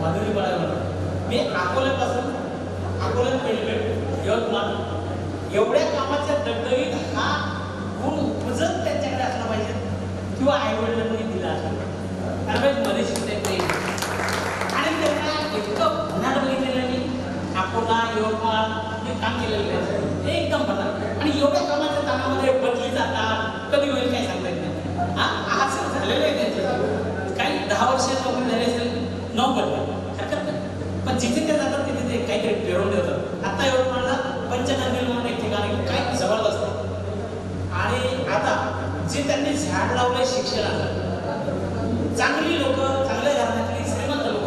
माधुरी बाळाला मी अकोल्यापासून अकोला पेडपेट यवतमाळ एवढ्या कामाच्या दगदगीत हा गुण उपजत त्यांच्याकडे असला पाहिजे किंवा आईवडिलांनी दिला असला कारण मध्ये शिकता येत नाही आणि त्यांना इतकं भनाट बघितलेलं मी अकोला यवतमाळ हे काम केलेलं आहे एकदम भनाट आणि एवढ्या कामाच्या ताणामध्ये बदली जातात कधी होईल काय सांगता येत नाही हा असं झालेलं आहे त्यांचं काही 10 वर्ष नोकरी झाली असेल 9 बदली हरकत नाही पण जिथे ते जातात तिथे ते काहीतरी पेरून देतात आता यवतमाळला पंचगंगेल म्हणून एक ठिकाणी काय जबरदस्त आणि आता जे त्यांनी झाड लावलंय शिक्षणाचं चांगली लोक चांगल्या घराण्यातली श्रीमंत लोक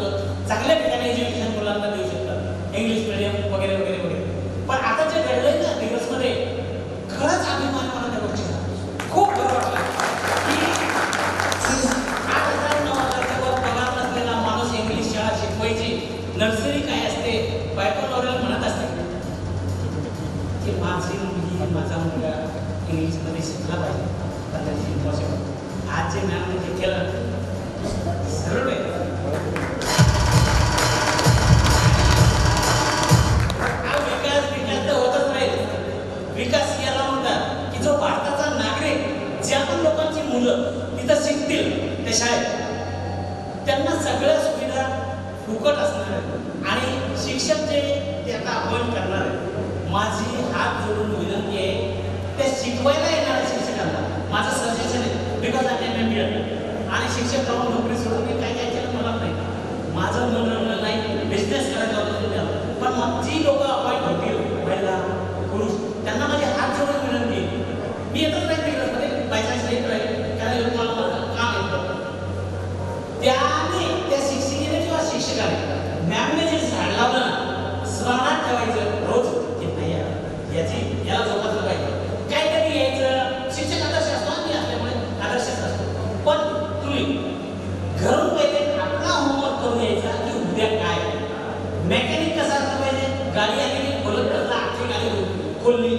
चांगल्या ठिकाणी एज्युकेशन मुलांना देऊ शकतात इंग्लिश मिडियम वगैरे वगैरे वगैरे पण आता जे घडलंय ना दिवसमध्ये खरंच अभिमान मला त्या गोष्टीचा खूप बरं वाटलं की 8,000 9,000 वर पगार नसलेला माणूस इंग्लिश शाळा शिकवायची नर्सरी काय असते बायको नवऱ्याला म्हणत असते की माझी मुलगी माझा मुलगा इंग्लिशमध्ये शिकला पाहिजे पण त्याची इम्पॉसिबल आज जे मॅमने जे केलं सरळ आहे विकास याला म्हणतात की जो भारताचा नागरिक ज्या पण लोकांची मुलं तिथं शिकतील त्या शाळेत त्यांना सगळ्या सुविधा फुकट असणार आहेत आणि शिक्षक जे ते आता अपॉइंट करणार आहेत माझी हात जोडून विनंती आहे त्या शिकवायला येणाऱ्या शिक्षकांना माझं सजेशन आहे बिकॉज आय एम MBA आणि शिक्षक राहून नोकरी सोडून मी काय काय केलं मला नाही माझं मन रमलं नाही बिझनेस करायचा होता पण मग जी लोक अपॉइंट होतील महिला पुरुष त्यांना माझे हात जोडून विनंती मी येतच नाही दिवसमध्ये बायचान्स येत राहील कारण मला माझं काम येतं त्याने त्या शिक्षिकेने किंवा शिक्षकाने मॅमने जे झाड लावलं ना स्मरणात ठेवायचं रोज की नाही याची याला जोपासलं पाहिजे काहीतरी यायचं शिक्षक आदर्श असतो मी असल्यामुळे आदर्शच असतो पण तुम्ही घरून पहिले आपला होमवर्क करून यायचा की उद्या काय मेकॅनिक कसा असला पाहिजे गाडी आली बोलत करता आखी गाडी खोलली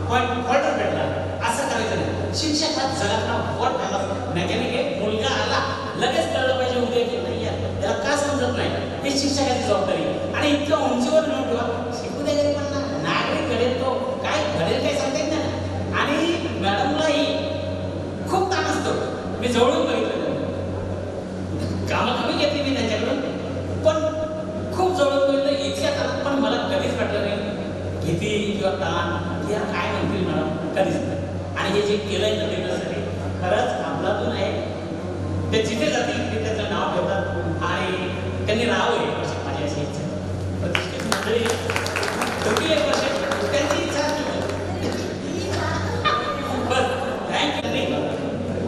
फॉल्टर भेटला असं करायचं नाही शिक्षक हा जगातला फॉल्ट फेमस मेकॅनिक आहे मुलगा आला लगेच कळलं पाहिजे उद्या की नाही त्याला का समजत नाही हे शिक्षकाची जबाबदारी आणि इतक्या उंचीवर नेऊन ठेवा शिकू द्या गरीबांना नागरिक घडेल तो काय घडेल काय सांगता येत नाही आणि मॅडमलाही खूप ताण असतो मी जवळून बघितलं कामं कमी घेतली मी त्यांच्याकडून पण खूप जवळून बघितलं इतक्या ताणात पण मला कधीच वाटलं नाही भीती किंवा ताण की काय म्हणतील मला कधीच नाही आणि हे जे केलंय ना देण्यासाठी खरंच आपलातून आहे ते जिथे जातील ते त्याचं नाव ठेवतात आणि त्यांनी राहावं 1 वर्ष माझी अशी इच्छा प्रतिष्ठित मंडळी दोघी 1 वर्ष त्यांची इच्छा बस थँक्यू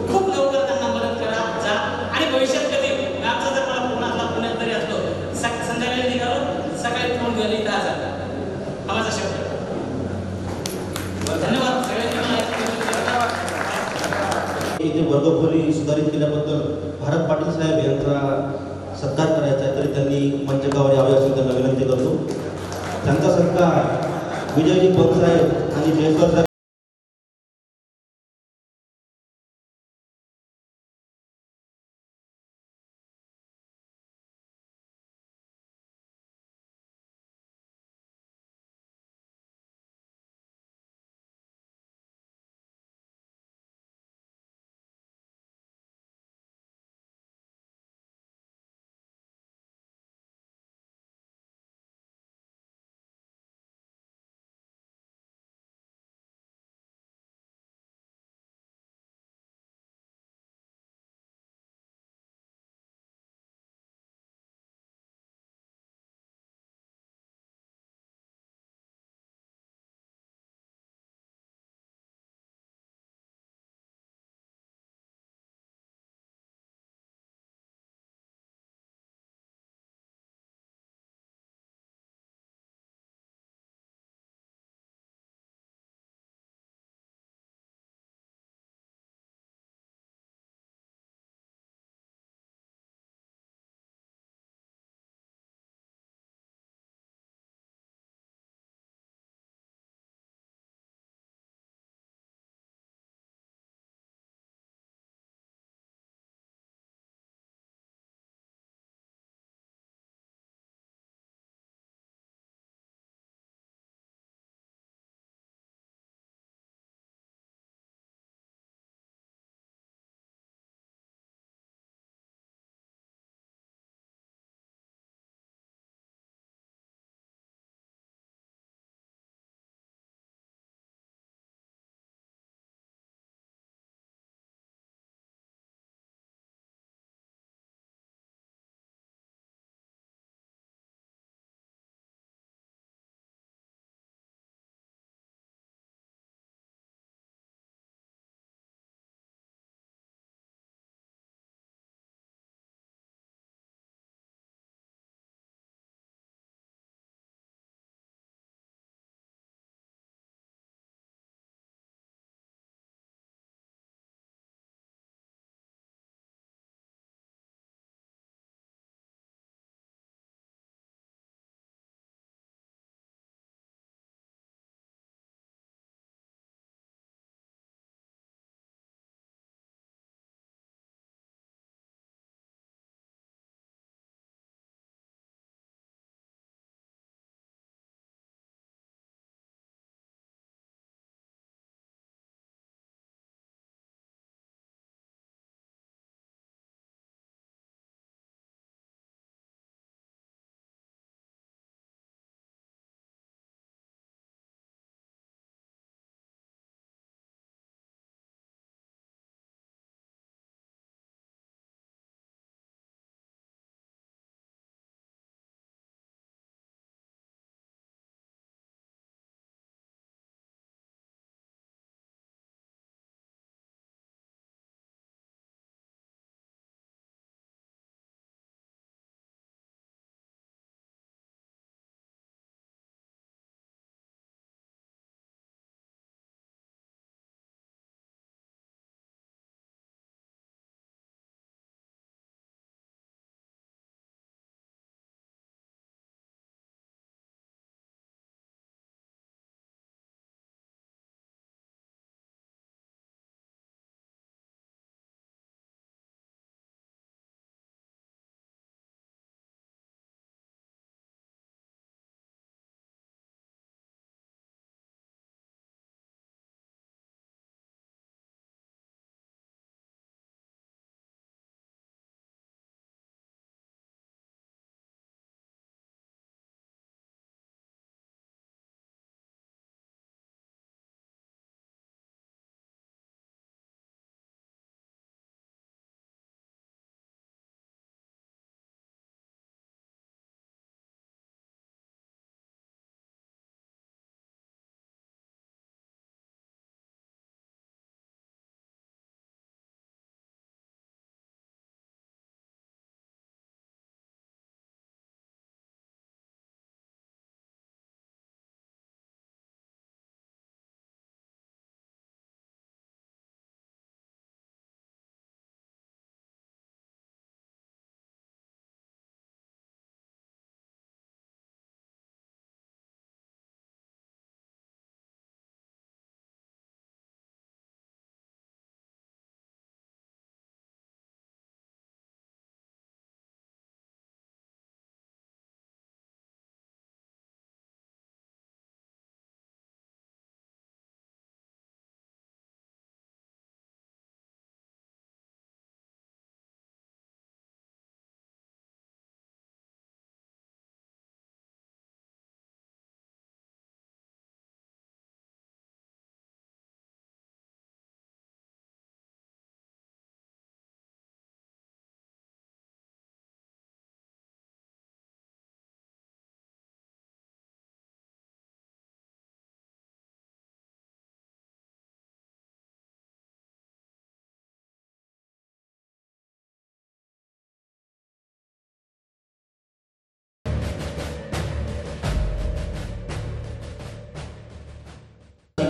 खूप लवकर त्यांना मदत करा जा आणि भविष्यात कधी आमचा जर मला पुन्हा आपला पुण्यात तरी असतो संध्याकाळी निघालो सकाळी फोन घेऊन इथं आजार हा माझा शब्द धन्यवाद इथे वर्गखोली सुधारित केल्याबद्दल भारत पाटील साहेब यांचा सत्कार करायचा आहे तरी त्यांनी मंचकावर यावे अशी त्यांना विनंती करतो त्यांचा सत्कार विजयजी पंत साहेब आणि जयस्वाल साहेब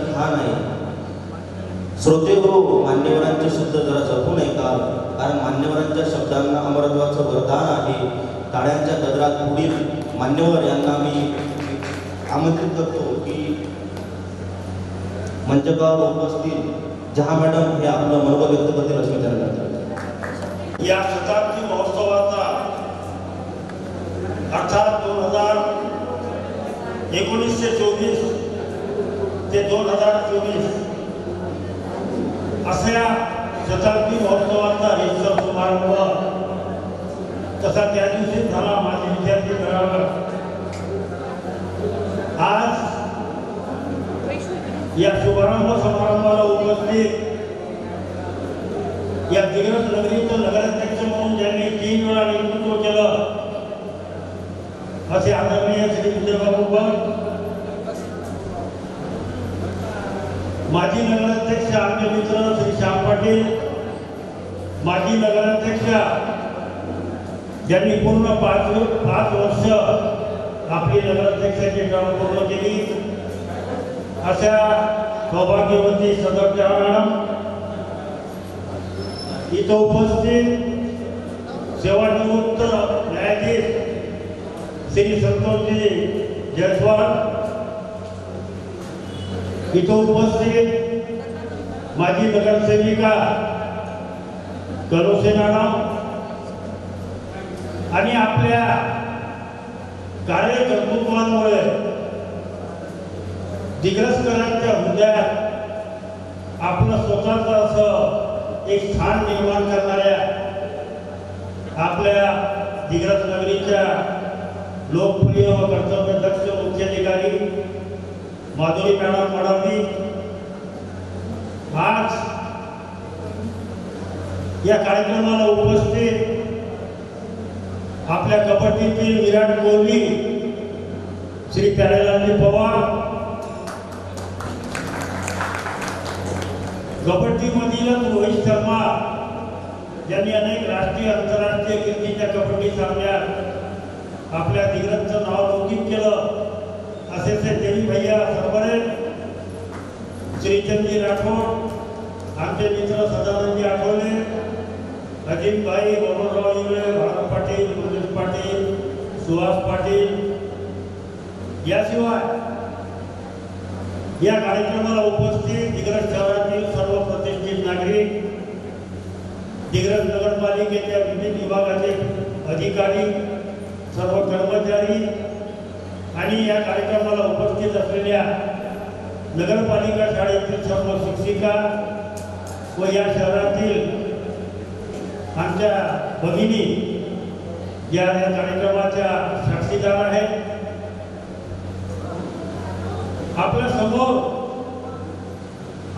खाण आहे. श्रोते हो, मान्यवरांचे शब्द जरा जपून ऐका, कारण मान्यवरांच्या शब्दांना अमरत्वाचं वरदान आहे. टाळ्यांच्या गजरात पुढील मान्यवर यांना मी आमंत्रित करतो की मंचकावर उपस्थित जहा मॅडम हे आपलं मनोबल व्यक्त करतील अशी विचार करतात. या शताब्दी महोत्सवाचा अर्थात 1924 ते 2024 अशा शताब्दी महोत्सवाचा हेचा समारंभ तसा त्या दिवशी झाला माझे विद्यार्थी मेळावा. आज या शुभारंभ समारंभाला उपस्थित या दिग्रस नगरीचं नगराध्यक्ष म्हणून ज्यांनी 3 वेळा नेतृत्व केलं असे आदरणीय श्री विजयबाबू पण, माजी नगराध्यक्ष आमचे मित्र श्री श्याम पाटील, माजी नगराध्यक्ष ज्यांनी पूर्ण 5 वर्ष आपली नगराध्यक्षाची टर्म पूर्ण केली अशा सौभाग्यवती सदस्य मॅडम, इथं उपस्थित सेवानिवृत्त न्यायाधीश श्री संतोषजी जयस्वाल, इथं उपस्थित माजी नगरसेविका कलोसे मॅडम आणि आपल्या कार्यकर्तृत्वामुळे दिग्रसकरांच्या हृदयात आपलं स्वतःचं असं एक स्थान निर्माण करणाऱ्या आपल्या दिग्रस नगरीच्या लोकप्रिय व कर्तव्यदक्ष मुख्याधिकारी माधुरी मॅडम मडावी आज या कार्यक्रमाला उपस्थित आपल्या कबड्डीतील विराट कोहली श्री प्यारेलालजी पवार, कबड्डीमधीलच रोहित शर्मा ज्यांनी अनेक राष्ट्रीय आंतरराष्ट्रीय कीर्तीच्या कबड्डी सामन्यात आपल्या दिग्रसचं नाव लौकिक केलं असे देवी भैया सरवरे, श्रीचंदजी राठोड, आमचे मित्र सदानंदजी आठवले, अजित भाई, बबनराव इंगळे, भारत पाटील, गुरुदेव पाटील, सुहास पाटील, याशिवाय या कार्यक्रमाला उपस्थित दिग्रस शहरातील सर्व प्रतिष्ठित नागरिक, दिग्रस नगरपालिकेच्या विविध विभागाचे अधिकारी, सर्व कर्मचारी आणि या कार्यक्रमाला उपस्थित असलेल्या नगरपालिका शाळेतील सर्व शिक्षिका व या शहरातील आमच्या भगिनी या कार्यक्रमाच्या साक्षीदार आहेत. आपल्या समोर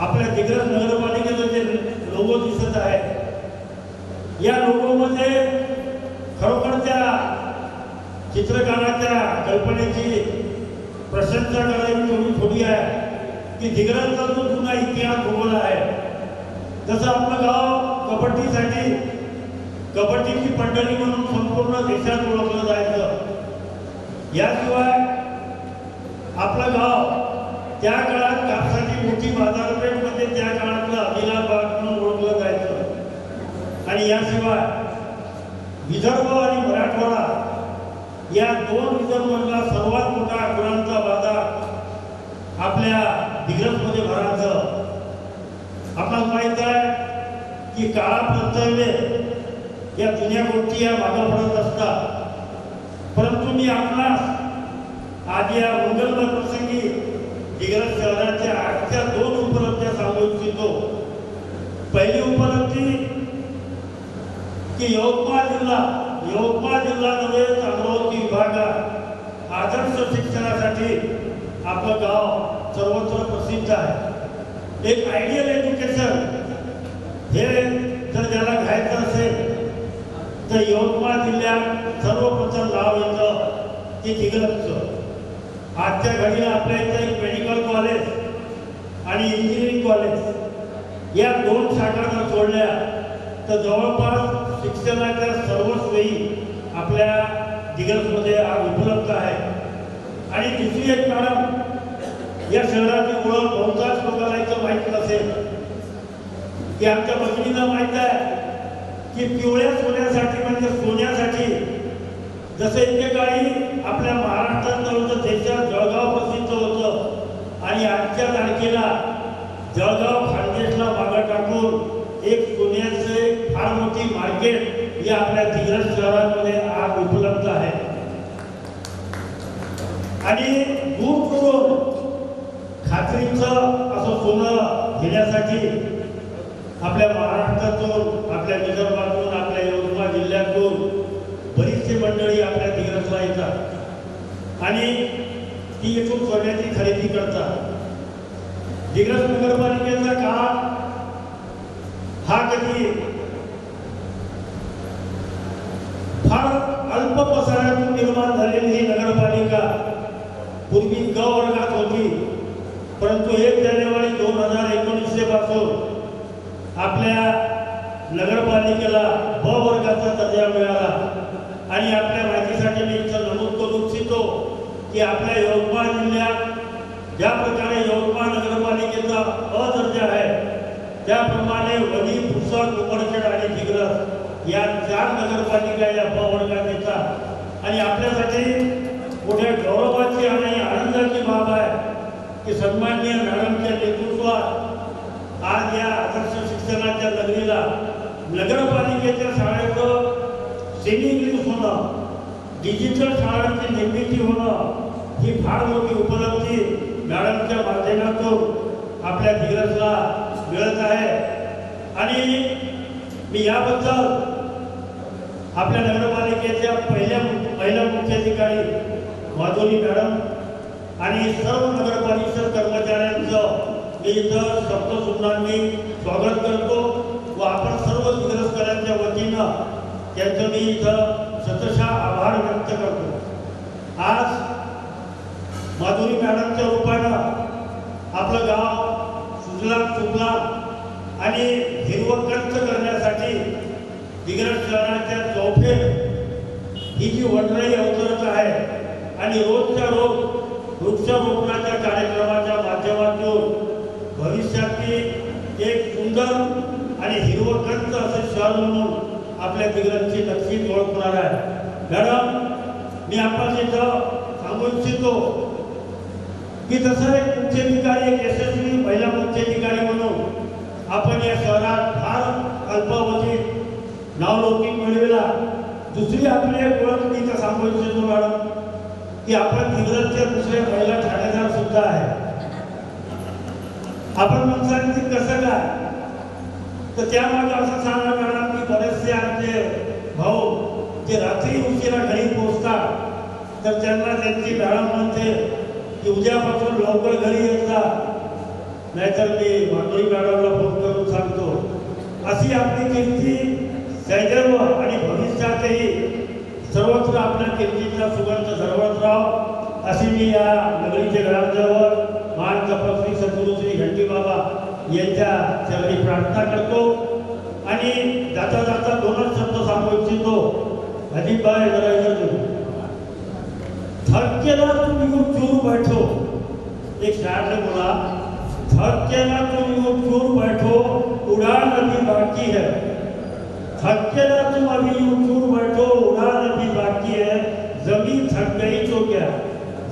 आपल्या दिग्रस नगरपालिकेचं जे लोगो दिसत आहे, या लोगोमध्ये खरोखरच्या चित्रकाराच्या कल्पनेची प्रशंसा करायची थोडी आहे की दिग्रसचा जो जुना इतिहास उगवला आहे, जसं आपलं गाव कबड्डीसाठी कबड्डीची पंढरी म्हणून संपूर्ण देशात ओळखलं जायचं. याशिवाय आपलं गाव त्या काळात कापसाची मोठी बाजारपेठमध्ये त्या काळातलं अदिलाबाद म्हणून ओळखलं जायचं. आणि याशिवाय विदर्भ आणि मराठवाडा या 2 रिजनमधला सर्वात मोठा गुरांचा बाजार आपल्या दिग्रसमध्ये भरायचं. आपल्याला माहीत आहे की काळा प्रत्यय या जुन्या गोष्टी या मागं पडत असतात, परंतु मी आपणास आज या मंगलमय प्रसंगी दिग्रस शहराच्या 8च्या 2 उपलब्ध्या सांगू इच्छितो. पहिली उपलब्धी की यवतमाळ जिल्हा नव्हे तर अमरावती विभागात आदर्श शिक्षणासाठी आपलं गाव सर्वत्र प्रसिद्ध आहे. एक आयडियल एज्युकेशन हे जर ज्याला घ्यायचं असेल तर यवतमाळ जिल्ह्यात सर्वप्रथम नाव येतं ते दिग्रसचं. आजच्या घडीला आपल्या इथं एक मेडिकल कॉलेज आणि इंजिनिअरिंग कॉलेज या 2 शाखा जर सोडल्या तर जवळपास शिक्षणाच्या सर्व सोयी आपल्या दिग्रसमध्ये आज उपलब्ध आहे. आणि दुसरी एक मॅडम या शहराची ओळख बहुतांश लोकांना इथं माहीत नसेल की आमच्या भगिनीला माहीत आहे की पिवळ्या सोन्यासाठी म्हणजे सोन्यासाठी जसं एकेकाळी आपल्या महाराष्ट्रात नव्हतं देशात जळगाव प्रसिद्ध होतं आणि आजच्या तारखेला जळगाव खानदेशला मागं टाकून एक सोन्याचे फार मोठी मार्केट ही आपल्या दिग्रस शहरामध्ये आज उपलब्ध आहे आणि दूर दूरून खात्रीचं असं सोनं घेण्यासाठी आपल्या महाराष्ट्रातून आपल्या विदर्भातून आपल्या यवतमाळ जिल्ह्यातून बरीचशी मंडळी आपल्या दिग्रसला येतात आणि ती येथून सोन्याची खरेदी करतात. दिग्रस नगरपालिकेचा काळ हा कधी फार अल्प पसाऱ्यातून निर्माण झालेली ही नगरपालिका पूर्वी ग वर्गात होती, परंतु 1 जानेवारी 2019 पासून आपल्या नगरपालिकेला ब वर्गाचा दर्जा मिळाला आणि आपल्या माहितीसाठी मी इथं नमूद करू इच्छितो की आपल्या यवतमाळ जिल्ह्यात ज्या प्रकारे यवतमाळ नगरपालिकेचा अ दर्जा आहे त्याप्रमाणे वणी, पुसद, उमरखेड आणि दिग्रस या 4 नगरपालिका या ब वर्गात येतात आणि आपल्यासाठी मोठ्या गौरवाची आणि आनंदाची बाब आहे की सन्माननीय मॅडमच्या नेतृत्वात आज या आदर्श शिक्षणाच्या नगरीला नगरपालिकेच्या शाळेचं सेमी इंग्लिश होणं, डिजिटल शाळांची निर्मिती होणं ही फार मोठी उपलब्धी मॅडमच्या माध्यमातून आपल्या दिग्रसला मिळत आहे आणि मी याबद्दल आपल्या नगरपालिकेच्या पहिल्या मुख्याधिकारी माधुरी मॅडम आणि सर्व नगरपालिका कर्मचाऱ्यांचं मी इथं शब्दसुमनांनी स्वागत करतो व आपण सर्व दिग्रसकरांच्या वतीनं त्यांचं मी इथं शतशः आभार व्यक्त करतो. आज माधुरी मॅडमच्या रूपानं आपलं गाव सुजलाम सुफलाम आणि हिरवंकंच करण्यासाठी दिग्रस शहराच्या चौफेर ही जी वनराई अवतरत आहे आणि रोजच्या रोज वृक्षारोपणाच्या कार्यक्रमाच्या माध्यमातून भविष्यातली एक सुंदर आणि हिरवंकंच असं शहर म्हणून आपल्या दिग्रसची नक्कीच ओळख होणार आहे. मॅडम, मी आपण इथं सांगू इच्छितो की जसं एक मुख्याधिकारी, एक यशस्वी महिला मुख्याधिकारी म्हणून आपण या शहरात फार अल्पावधीत नावलौकिक मिळविला. दुसरी आपली एक ओळख मी इथं सांगू इच्छितो मॅडम की आपण दिग्रसचे दुसरे महिला ठाणेदार सुद्धा आहे. आपण म्हणसान की कसं काय, तर त्यामागे असं सांगा मॅडम की बरेचसे आमचे भाऊ जे रात्री उशिरा घरी पोहोचतात तर त्यांना त्यांची मॅडम म्हणते की उद्यापासून लवकर घरी येत जा, नाहीतर मी माधुरी मॅडमला फोन करून सांगतो. अशी आपली कीर्ती सैदैव आणि भविष्यातही सर्वत्र आपल्या कीर्तीचा सुगंध झळवत राहो अशी मी या नगरीचे ग्रामदेवत महान तपस्वी सद्गुरू श्री घंटीबाबा यांच्या चरणी प्रार्थना करतो आणि जाता जाता 2च शब्द सांगू इच्छितो. अजिबाय थक के ना तुम यूं चूर बैठो, एक शायर ने बोला थक के ना तुम यूं चूर बैठो उड़ान अभी बाकी है, थक के ना तुम अभी यूं चूर बैठो उड़ान अभी बाकी है, जमीन थक गई तो क्या,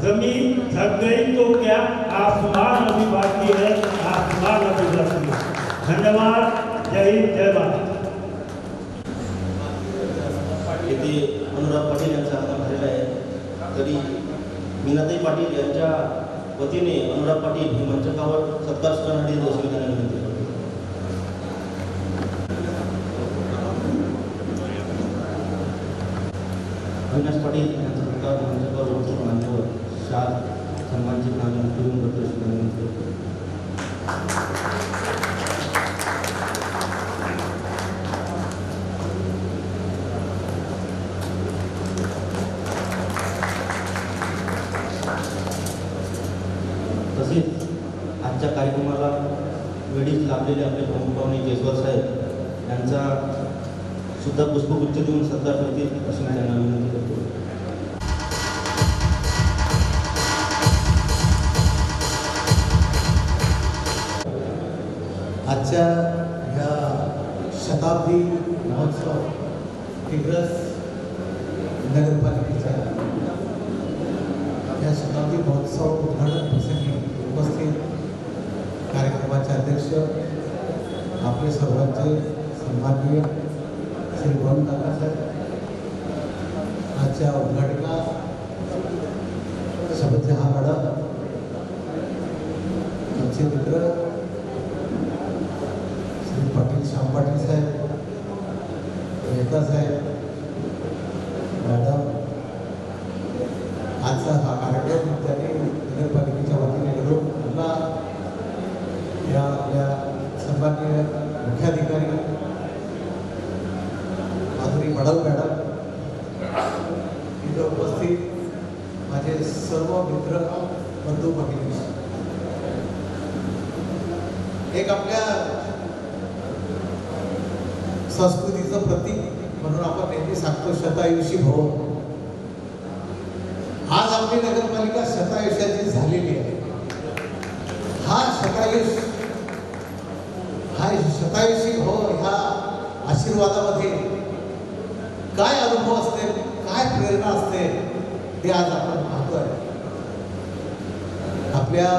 जमीन थक गई तो क्या, आसमान अभी बाकी है, आसमान अभी बाकी है. धन्यवाद. जय हिंद, जय भारत. येथे अनुराग पाटील यांचा आगमन झालेला आहे. तरी मीनाताई पाटील यांच्या वतीने अनुराग पाटील हे मंचकावर सत्कार करण्यासाठी दोषीला विनंती करतो. अविनाश पाटील यांचा सत्कार मंचकावर मान्यवर शाल सन्मानची नामे पूर्ण करतो अशी विनंती करतो. तसेच आजच्या कार्यक्रमाला वेळीच लाभलेले आपले प्रमुख पाहुणे केशवर साहेब यांचा सुद्धा पुष्पगुच्छ देऊन सत्कार करतील अशी मी त्यांना विनंती करतो. आजच्या ह्या शताब्दी महोत्सव दिग्रस नगरपालिकेच्या या शताब्दी महोत्सव उद्घाटन प्रसंगी उपस्थित कार्यक्रमाचे अध्यक्ष आपले सर्वांचे सन्माननीय श्री वरुण काका साहेब, आजच्या उद्घाटिका शबदजहां मॅडम, आमचे मित्र श्री पाटील श्याम पाटील साहेब, मेहता साहेब, मॅडम, आजचा हा कार्यक्रम त्यांनी नगरपालिकेच्या वतीने घडवून आणला. या आपल्या सन्माननीय मुख्याधिकारी माधुरी मडव मॅडम, इथं उपस्थित माझे सर्व मित्र बंधू भगिनी, एक आपल्या संस्कृतीचं प्रतीक म्हणून आपण नेहमी सांगतो शतायुषी भव. आज आपली नगरपालिका शतायुष्याची झालेली आहे. हा शतायुषी भव ह्या आशीर्वादामध्ये काय अनुभव असते, काय प्रेरणा असते, हे आज आपण पाहतोय. आपल्या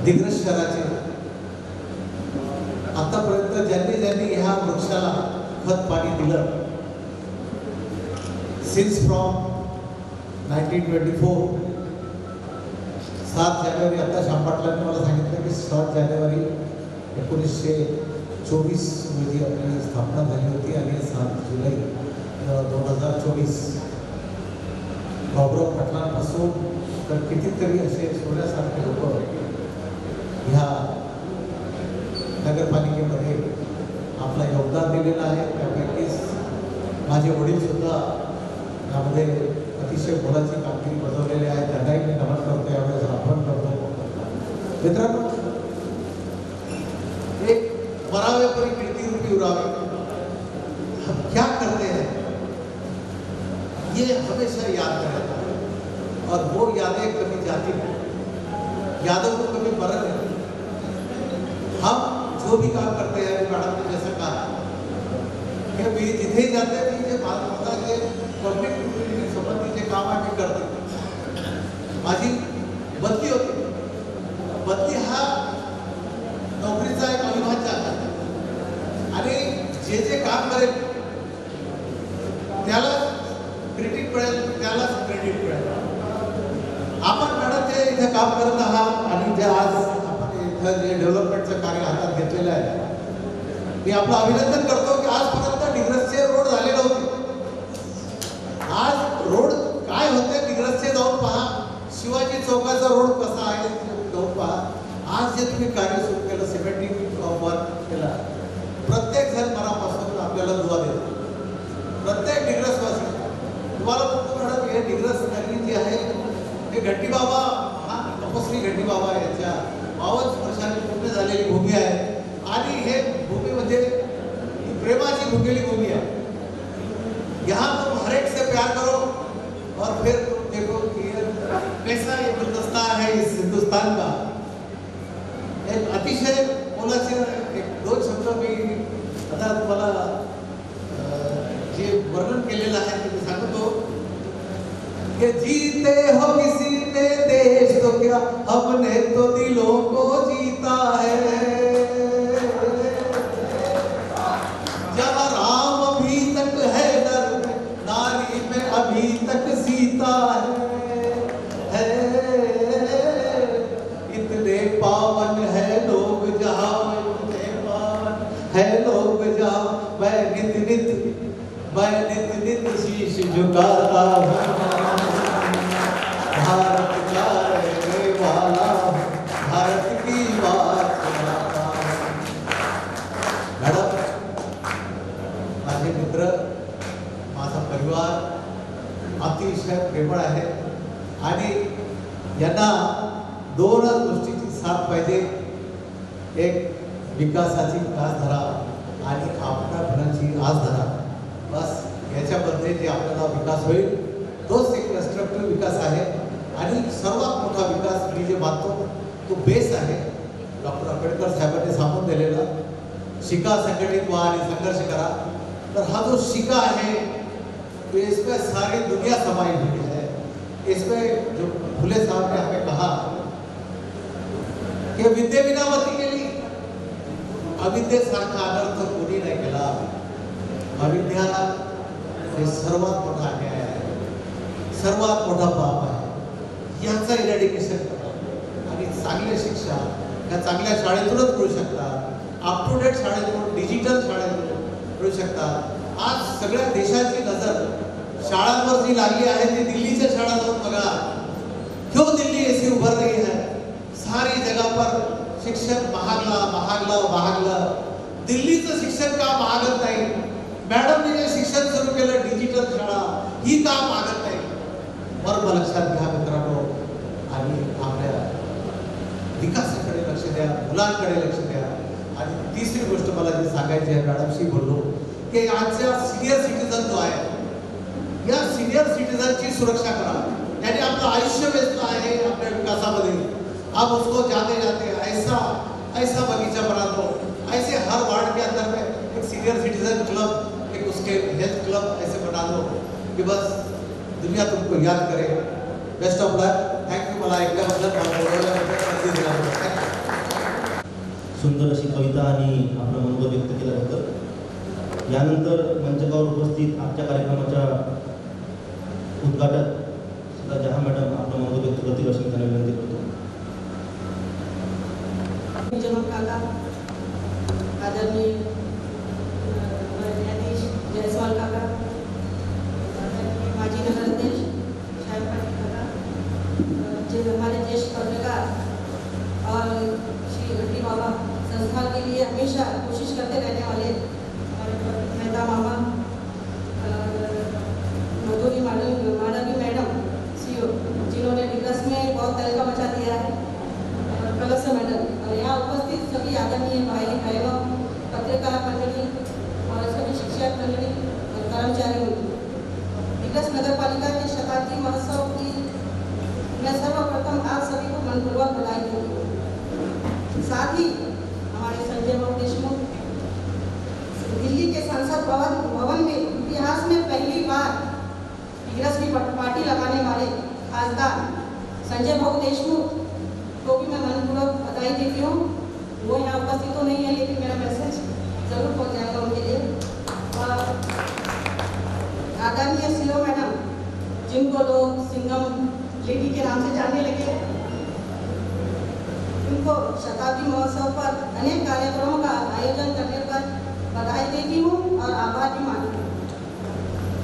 दिग्रस शहराचे आतापर्यंत ज्यांनी ह्या वृक्षाला खत पाणी दिलं, सिन्स फ्रॉम 1924, 7 जानेवारी, आता श्याम पाटलांनी मला सांगितलं की 7 जानेवारी 1924 रोजी आपली स्थापना झाली होती आणि 7 जुलै 2024 बाबुराव पाटलांपासून तर कितीतरी असे सोन्यासारखे लोक ह्या नगरपालिकेमध्ये आपलं योगदान दिलेलं आहे. त्यापैकीच माझे वडील सुद्धा यामध्ये अतिशय मोलाची कामगिरी बजावलेली आहे. त्यांनाही मी नमन करतो, यावेळेस आपण करतो. मित्रांनो, एक मरावे परी कीर्ति रूपी उड़ावे, हम क्या करते हैं ये हमेशा याद रहता है और वो यादें कभी जाती नहीं, यादों को कभी मरण नहीं. हम जो भी काम करते हैं, मैडम ने जैसा कहा कि मी जिथे जाते मी जे भारताचे पब्लिक संबंधीचे काम आम्ही करते. माझी बदली होती. बदली हा नोकरीचा एक अविभाज्य आहे आणि जे काम करेल त्याला क्रेडिट मिळेल, त्यालाच क्रेडिट मिळेल. आपण मॅडम जे इथे काम करत आहात आणि जे आज आपण इथं जे डेव्हलपमेंटचं कार्य हातात घेतलेलं आहे, मी आपलं अभिनंदन करतो की आजपर्यंत डिग्रसचे रोड झाले नव्हते. आज रोड काय होते डिग्रसचे जाऊन पहा, शिवाजी चौकाचा रोड कसा आहे जाऊन पहा. आज जे तुम्ही कार्य सुरू केलं, सिमेंटिंग वर्क केला, प्रत्येक जण मनापासून आपल्याला दुवा देतो. प्रत्येक डिग्रसवासी तुम्हाला म्हणतो मॅडम, हे डिग्रस नगरी जी आहे हे घंटीबाबा, हा तपस्वी घंटीबाबा यांच्या 52 वर्षांनी पूर्ण झालेली भूमी आहे आणि हे भूमी म्हणजे प्रेमाची भुकेली भूमी है. यहाँ तुम हर एक से प्यार करो और फिर तुम देखो कि कैसा ये गुलदस्ता है इस हिंदुस्तान का. एक अतिशय मोलाचे एक 2 शब्द मी आता तुम्हाला जे वर्णन केलेलं आहे ते मी सांगतो कि जीते हो किसी ने देश तो क्या, हमने तो दिलों को जीता है. जहाँ राम अभी तक है नर में, नारी में अभी तक सीता है. इतने पावन है लोग जहाँ, इतने पावन है लोग जहाँ, मैं नित नित शीश झुकाता हूँ. भारत का रहने वाला, भारत की बात सुनाता हूँ. मॅडम, माझे मित्र, माझा परिवार अतिशय प्रेमळ आहे आणि यांना 2च गोष्टीची साथ पाहिजे. एक विकासाची कासधरा आणि आपणापणाची आसधरा. बस याच्यामध्ये जे आपल्याला विकास होईल तोच एक कन्स्ट्रक्टिव्ह विकास आहे आणि सर्वात मोठा विकास मी जे मानतो तो बेस आहे डॉक्टर आंबेडकर साहेबांनी सांगून दिलेला, शिका, संघटित व्हा आणि संघर्ष करा. तर हा जो शिका है तो इसमें सारी दुनिया समाई हुई है. इसमें जो फुले साहब ने हमें कहा कि विद्ये विनावती केली, अविद्येसारखा अनर्थ कोणी नाही केला. अविद्या हे सर्वात मोठा अन्याय आहे, सर्वात मोठा पाप आहे. याचं इरेडिकेशन करा आणि चांगले शिक्षा या चांगल्या शाळेतूनच मिळू शकतात. अप टू डेट शाळेतून, डिजिटल शाळेतून मिळू शकतात. आज सगळ्या देशाची नजर शाळांवर जी लागली आहे ती दिल्लीच्या शाळा जाऊन बघा. क्यों दिल्ली ऐसी उभर रही है? सारी जगह पर शिक्षण महागला. दिल्लीचं शिक्षण का महागत नाही? मॅडमने जे शिक्षण सुरू केलं डिजिटल शाळा, ही का महागत नाही? मर्म लक्षात घ्या मित्रांनो, आणि आपल्या विकासाकडे लक्ष द्या, मुलांकडे लक्ष द्या. आणि तिसरी गोष्ट मला जी सांगायची आहे, मॅडमशी बोललो की आजच्या सिनियर सिटीजन जो आहे, या सिनियर सिटीजनची सुरक्षा करा. याने आपलं आयुष्य व्यस्त आहे आपल्या विकासामध्ये. अब उसको जाते जाते ऐसा बगीचा बना दो, ऐसे हर वार्ड के अंदर में एक सीनियर सिटीजन क्लब, एक उसके हेल्थ क्लब ऐसे बना दो कि बस दुनिया तुमको याद करे. Best of luck. थँक्यू. मला सुंदर अशी कविता आणि आपलं मनोबल व्यक्त केल्याबद्दल. यानंतर मंचकावर उपस्थित आजच्या कार्यक्रमाच्या उद्घाटक सुद्धा जहा मॅडम आपलं मनोबल व्यक्त करतील अशी त्यांना विनंती करतो. जनक काका, आदरणीय न्यायाधीश जयस्वाल काका, माजी नगराध्यक्ष शाहिद पाटिल काका, जो हमारे ज्येष्ठ पत्रकार और श्री गड्डी बाबा संस्थान के लिए हमेशा कोशिश करते रहने वाले हमारे मेहता मामा, मधुरी मानवी मैडम सीओ, जिन्होंने डिग्रस में बहुत तहलका मचा दिया है, कलश मैडम, और यहाँ उपस्थित सभी आदरणीय भाई बहनों, पत्रकार मंडली और सभी शिक्षक मंडली और कर्मचारी डिग्रस नगर पालिका के शताब्दी महोत्सव की मैं सर्वप्रथम आप सभी को मनपूर्वक बधाई देती हूँ. साथ ही हमारे संजय बाबू देशमुख दिल्ली के संसद भवन में इतिहास में पहली बार डिग्रस की पार्टी लगाने वाले खासदार संजय बाबू देशमुख को भी मैं मनपूर्वक बधाई देती हूँ. वो यहाँ उपस्थित तो नहीं है, लेकिन मेरा मैसेज जरूर पहुँच जाएगा उनके लिए. और आदरणीय सीओ मैडम, जिनको लोग सिंगम लेडी के नाम से जानने लगे, उनको शताब्दी महोत्सव पर अनेक कार्यक्रमों का आयोजन करने पर बधाई देती हूँ और आभार भी मानती हूँ.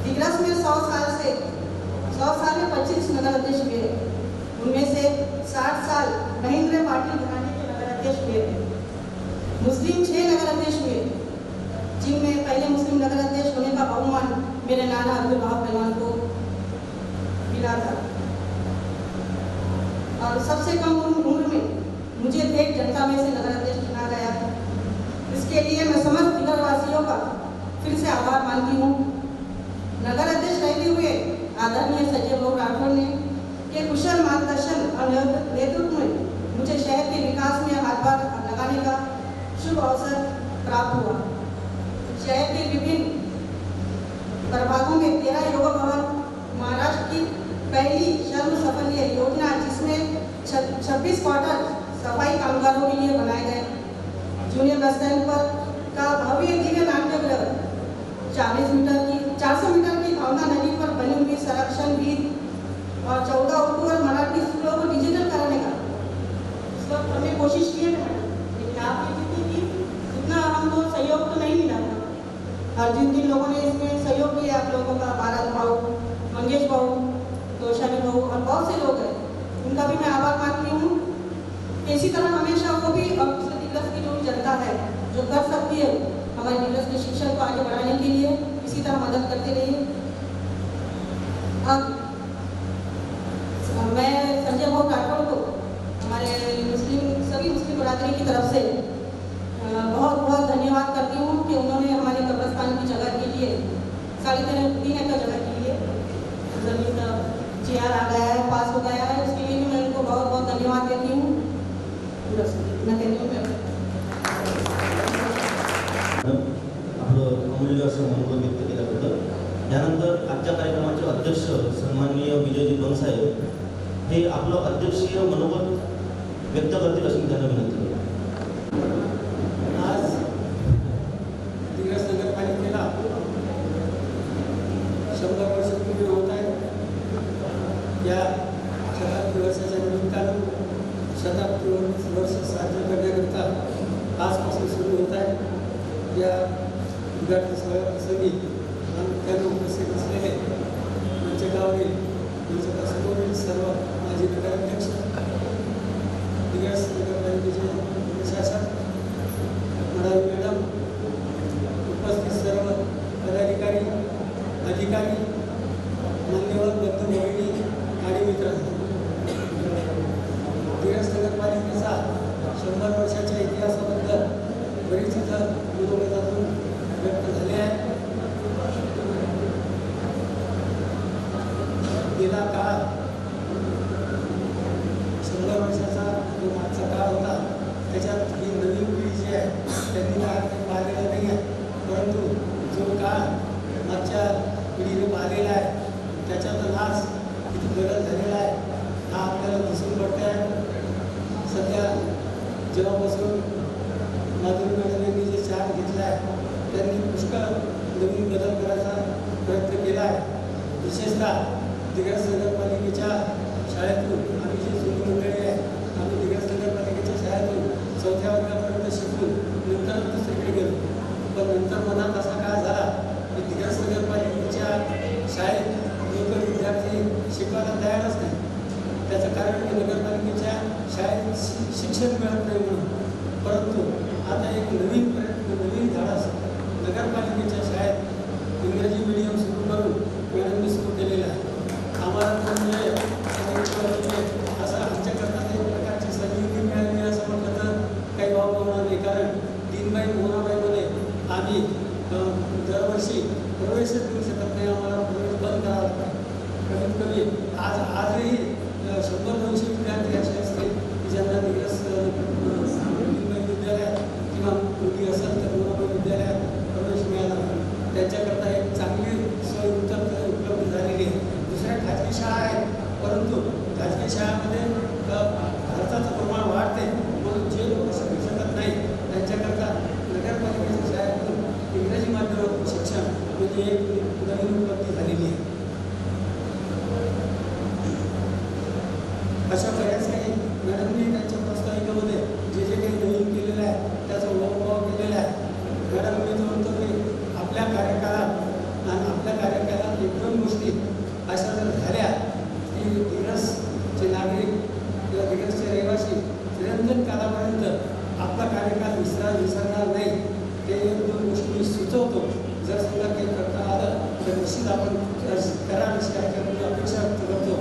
दिग्रस में 100 साल में 25 नगर अध्यक्ष हुए, उनमें से 60 साल महेंद्र पाटिल घराने के नगर अध्यक्ष हुए. मुस्लिम 6 नगर अध्यक्ष हुए, जिनमें पहले मुस्लिम नगर अध्यक्ष होने का बहुमान मेरे नाना अब्दुल वहाब पहलवान को मिला था. और सबसे कम उम्र में मुझे देख जनता में से नगर अध्यक्ष चुना गया. इसके लिए मैं समस्त दिगर वासियों का फिर से आभार मानती हूँ. नगर अध्यक्ष रहते हुए आदरणीय संजय बाबू राठौर ने के कुशल मार्गदर्शन और नेतृत्व में मुझे शहर के विकास में हाथभार लगाने का शुभ अवसर प्राप्त हुआ. शहर के विभिन्न प्रभागों में 13 योग भवन, महाराष्ट्र की पहली श्रम सफल योजना जिसमें 26 क्वार्टर सफाई कामगारों के लिए बनाए गए. जूनियर बस स्टैंड पर का भव्य दिव्य नाट्यगृह, 400 मीटर की भावना नदी पर बनी हुई संरक्षण भीत और 14 उर्दू और मराठी स्कूलों को डिजिटल कराने का इस वक्त हमने कोशिश की है, लेकिन आपकी जितनी उतना हमको सहयोग तो नहीं मिला था. और जिन जिन लोगों ने इसमें सहयोग किया आप लोगों का, भारत भाऊ, मंगेश भाऊ, तोशानी भाऊ और बहुत से लोग हैं, उनका भी मैं आभार मानती हूँ. इसी तरह हमेशा वो भी दिग्रस की जो जनता है जो कर सकती है हमारे दिग्रस के शिक्षण को आगे बढ़ाने के लिए, इसी तरह मदद करते रहिए. अब मैं संजय बाबू राठौर को हमारे सभी मुस्लिम बरादरी की तरफ से बहुत बहुत धन्यवाद करती हूँ कि उन्होंने हमारे कब्रस्तान की जगह के लिए 3.5 एकड़ जगह के लिए जमीन का GR आ गया है, पास हो गया है, उसके लिए भी मैं उनको बहुत बहुत धन्यवाद देती हूँ. मैं कहती हूँ असं मनोगत व्यक्त केल्याबद्दल. यानंतर आजच्या कार्यक्रमाचे अध्यक्ष सन्माननीय विजयजी बनसाहेब हे आपलं अध्यक्षीय मनोगत व्यक्त करतील अशी मी त्यांना विनंती करतो. आज दिग्रस नगरपालिकेला 100 वर्ष पूर्ण होत आहे. या शताब्दी वर्षाच्या निमित्तानं शताब्दी वर्ष साजरे करण्याकरता आजपासून सुरू होत आहे. या उद्घाटन प्रसंगी त्यांना उपस्थित असलेले मंचकावरील मंचकासमोरील सर्व माजी नगराध्यक्ष, दिग्रस नगरपालिकेचे प्रशासक, मडावी मॅडम, उपस्थित सर्व पदाधिकारी, अधिकारी, मान्यवर बंधू भगिनी आणि मित्र, दिग्रस नगरपालिकेचा 100 वर्षाच्या इतिहासाबद्दल बरीच इथं मनोगतातून व्यक्त झाले आहे. गेला काळ 100 वर्षाचा जो मागचा काळ होता त्याच्यात ही नवीन पिढी जी आहे त्यांनी काही पाहिलेलं नाही आहे, परंतु जो काळ मागच्या पिढीने पाहिलेला आहे त्याच्यात आज किती बदल झालेला आहे हा आपल्याला दिसून पडते आहे. सध्या जेव्हापासून माधुरी मॅडम यांनी जे चार्ज घेतला आहे त्यांनी पुष्कळ नवीन बदल करायचा प्रयत्न केला आहे. विशेषतः दिग्रस नगरपालिकेच्या शाळेतून आम्ही जी जुनी मंडळी आहे आम्ही दिग्रस नगरपालिकेच्या शाळेतून 4थ्या वर्गापर्यंत शिकून नंतर दुसरीकडे गेलो. पण नंतर मनात असा काळ झाला की दिग्रस नगरपालिकेच्या शाळेत लोक विद्यार्थी शिकवायला तयारच नाही. त्याचं कारण की नगरपालिकेच्या शाळेत शिक्षण मिळत नाही म्हणून. परंतु आता एक नवीन प्रयत्न, नवीन धाडस नगरपालिकेच्या शाळेत इंग्रजी मीडियम सुरू करून मॅडमनी सुरू केलेलं आहे. आम्हाला म्हणजे असं आमच्याकरता एक प्रकारची संधी मिळाली असं म्हटलं तर काही वाव होणार नाही. कारण दीनबाई मोहनाबाईमध्ये आम्ही दरवर्षी प्रवेशच देऊ शकत नाही, आम्हाला प्रवेश बंद करावा लागतो. कमीत कमी आजही 100-200 विद्यार्थी असे असतील की ज्यांना दिग्रस दीनबाई विद्यालयात किंवा मुली असेल तर मोहनाबाई विद्यालयात प्रवेश मिळाला. त्यांच्याकरता एक चांगली सोय उपलब्ध झालेली आहे. दुसऱ्या खाजगी शाळा आहेत, परंतु खाजगी शाळांमध्ये खर्चाचं प्रमाण वाढते म्हणून जे लोक शिकू शकत नाही त्यांच्याकरता नगरपालिकेच्या शाळेतून इंग्रजी माध्यमातून शिक्षण म्हणजे एक नवीन उपलब्धी झालेली आहे. अशा बऱ्याच काही मॅडमनी त्यांच्या प्रास्ताविकामध्ये जे जे काही नवीन केलेलं आहे त्याचा उहापोह केलेला आहे. मॅडम मी म्हणतो की आपल्या कार्यकाळात आणि आपल्या कार्यकाळात 1-2 गोष्टी अशा जर झाल्या की दिग्रसचे नागरिक किंवा दिग्रसचे रहिवासी निरंतर कालापर्यंत आपला कार्यकाळ विसरणार नाही. ते 1-2 गोष्टी मी सुचवतो. जर समजा काही करता आलं तर निश्चित आपण करा अशी कार्यक्रमाची अपेक्षा व्यक्त करतो.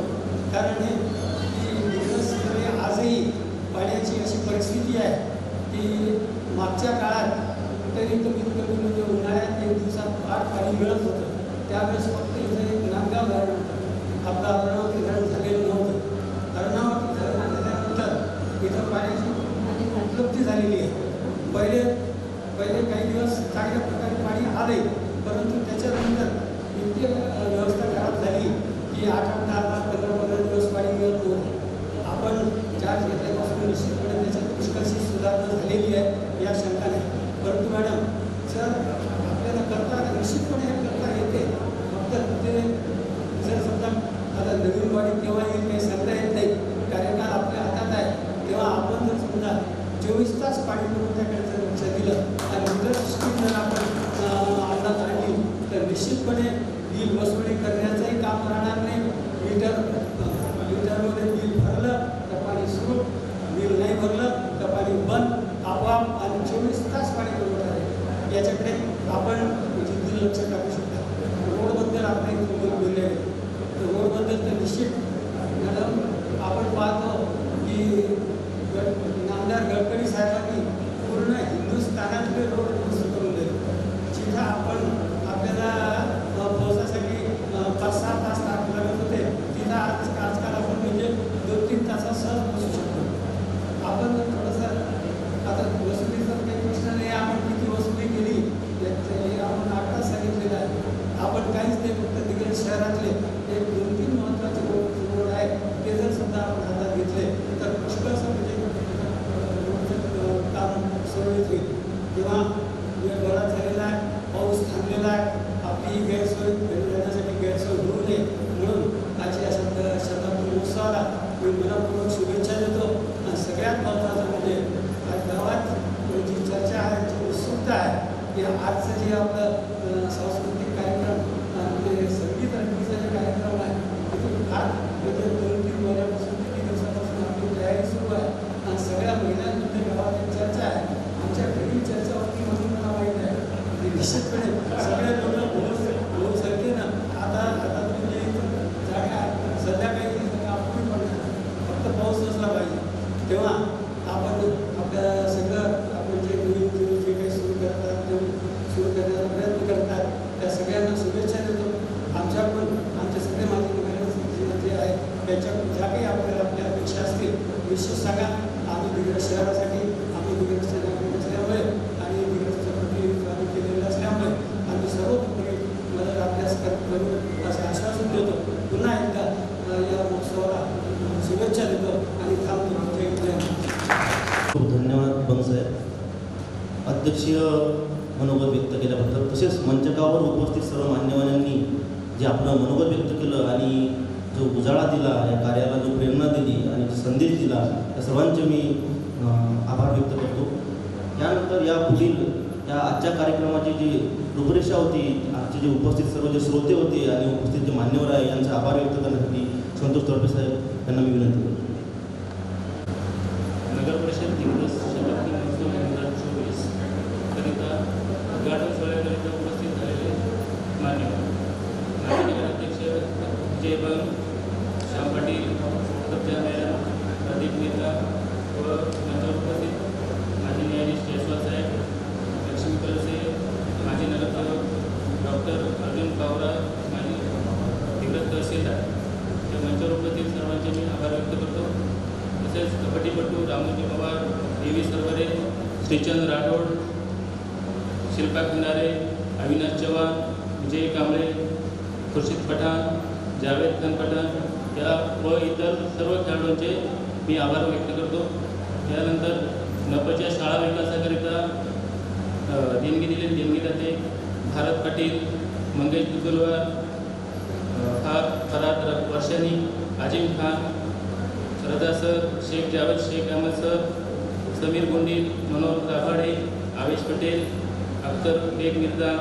कारण हे की दिग्रसमध्ये आजही पाण्याची अशी परिस्थिती आहे की मागच्या काळात तरी कमीत कमी म्हणजे उन्हाळ्यात 1 दिवसात 8 पाणी मिळत होतं. त्यावेळेस फक्त इथे एक नांदगाव धरण होतं, आपलं अरुणावती धरण झालेलं नव्हतं. अरुणावती धरण झाल्यानंतर इथं पाण्याची उपलब्धी झालेली आहे. पहिले काही दिवस चांगल्या प्रकारे पाणी आले, परंतु त्याच्यानंतर इतकी व्यवस्था खराब झाली की 8-8, 10-10, 15-15 दिवस पाणी मिळत नव्हतं. आपण चार्ज घेतल्यापासून निश्चितपणे त्याच्यात पुष्कळशी सुधारणा झालेली आहे या शंका नाही. परंतु मॅडम जर आपल्याला करता निश्चितपणे हे करता येते, फक्त ते जर समजा आता नवीन बॉडी केव्हा येईल काही सांगता येत नाही. कार्यकाळ आपल्या हातात आहे तेव्हा आपण जर समजा 24 तास पाणी पुरवठ्याकडे जर लक्ष दिलं आणि इतर स्कीम जर आपण अंमलात आणली तर निश्चितपणे बिल वसुली करण्याचंही काम राहणार नाही. मीटरमध्ये बिल भरलं तर पाणी सुरू, बिल नाही भरलं तर पाणी बंद, आपोआप आणि 24 तास पाणी पुरवठा आहे. याच्याकडे आपण जिद्दीने लक्ष टाकू शकता. रोडबद्दल आपण बोलले आहे, रोडबद्दल तर निश्चित मॅडम आपण पाहतो की नामदार गडकरी साहेबांनी पूर्ण हिंदुस्थानातले रोड दुरुस्त करून दिले. जिथं आपण आपल्याला पोहोचण्यासाठी 5-6 तास लागत होते तिथं आजकाल आपण म्हणजे 2-3 तासात सहज पोहोचू शकतो. आपण थोडंसं आता वसुलीचा काही प्रश्न नाही, आपण किती वसुली केली आपण 8 तास सांगितलं विशेष सांगा आम्ही दिग्रस शहरासाठी आम्ही दिग्रसचे नागरिक असल्यामुळे आणि दिग्रसचं प्रतिनिधित्व आम्ही केलेलं असल्यामुळे आम्ही सर्व मदत अभ्यास करू असे आश्वासन देतो. पुन्हा एकदा या महोत्सवाला शुभेच्छा देतो आणि थांबतो. खूप धन्यवाद बंगसाहेब, अध्यक्षीय मनोगत व्यक्त केल्याबद्दल. तसेच मंचकावर उपस्थित सर्व मान्यवरांनी जे आपलं मनोगत व्यक्त केलं आणि जो उजाळा दिला, या कार्याला जो प्रेरणा दिली आणि जो संदेश दिला, त्या सर्वांचे मी आभार व्यक्त करतो. यानंतर या पुढील या आजच्या कार्यक्रमाची जी रूपरेषा होती, आजचे जे उपस्थित सर्व जे श्रोते होते आणि उपस्थित जे मान्यवर आहे यांचा आभार व्यक्त करण्यासाठी संतोष तोरपे साहेब यांना मी विनंती करतो. नगर परिषद दिग्रस शताब्दी महोत्सव 2024 करिता उद्घाटन सोहळ्याकरिता उपस्थित झालेले मान्यवर माजी नगराध्यक्ष विजय बंग, श्याम पाटील, सत्या मॅडम, प्रदीप नेता व मंचावर उपस्थित माजी न्यायाधीश जयस्वाल साहेब, लक्ष्मी कलसे, माजी नगरसेवक डॉक्टर अर्जुन पावरा, माजी दिग्रस तहसीलदार, या मंचावर उपस्थित सर्वांचे मी आभार व्यक्त करतो. तसेच कबड्डीपटू रामोजी पवार, देवी सरवरे, श्रीचंद राठोड, शिल्पा खंडारे, अविनाश चव्हाण, विजय कांबळे, खुर्शीद पठाण, जावेद खान पठाण या व इतर सर्व खेळाडूंचे मी आभार व्यक्त करतो. यानंतर नपच्या शाळा विकासाकरिता देणगी दिलेली देणगीदाते भारत पाटील, मंगेश दुगलवार, फराद वर्षानी, आजिम खान, रजा सर, शेख जावेद शेख अहमद सर, समीर गोंडील, मनोहर दाभाडे, आवेश पटेल, अख्तर बेग मिर्झा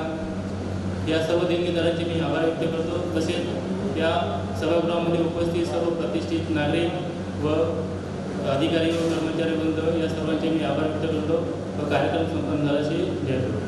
या सर्व देणगीदारांचे मी आभार व्यक्त करतो. तसेच या सभागृहामध्ये उपस्थित सर्व प्रतिष्ठित नागरिक व अधिकारी व कर्मचारी वृंद या सर्वांचे मी आभार व्यक्त करतो व कार्यक्रम संपन्न झाल्याचे जाहीर करतो.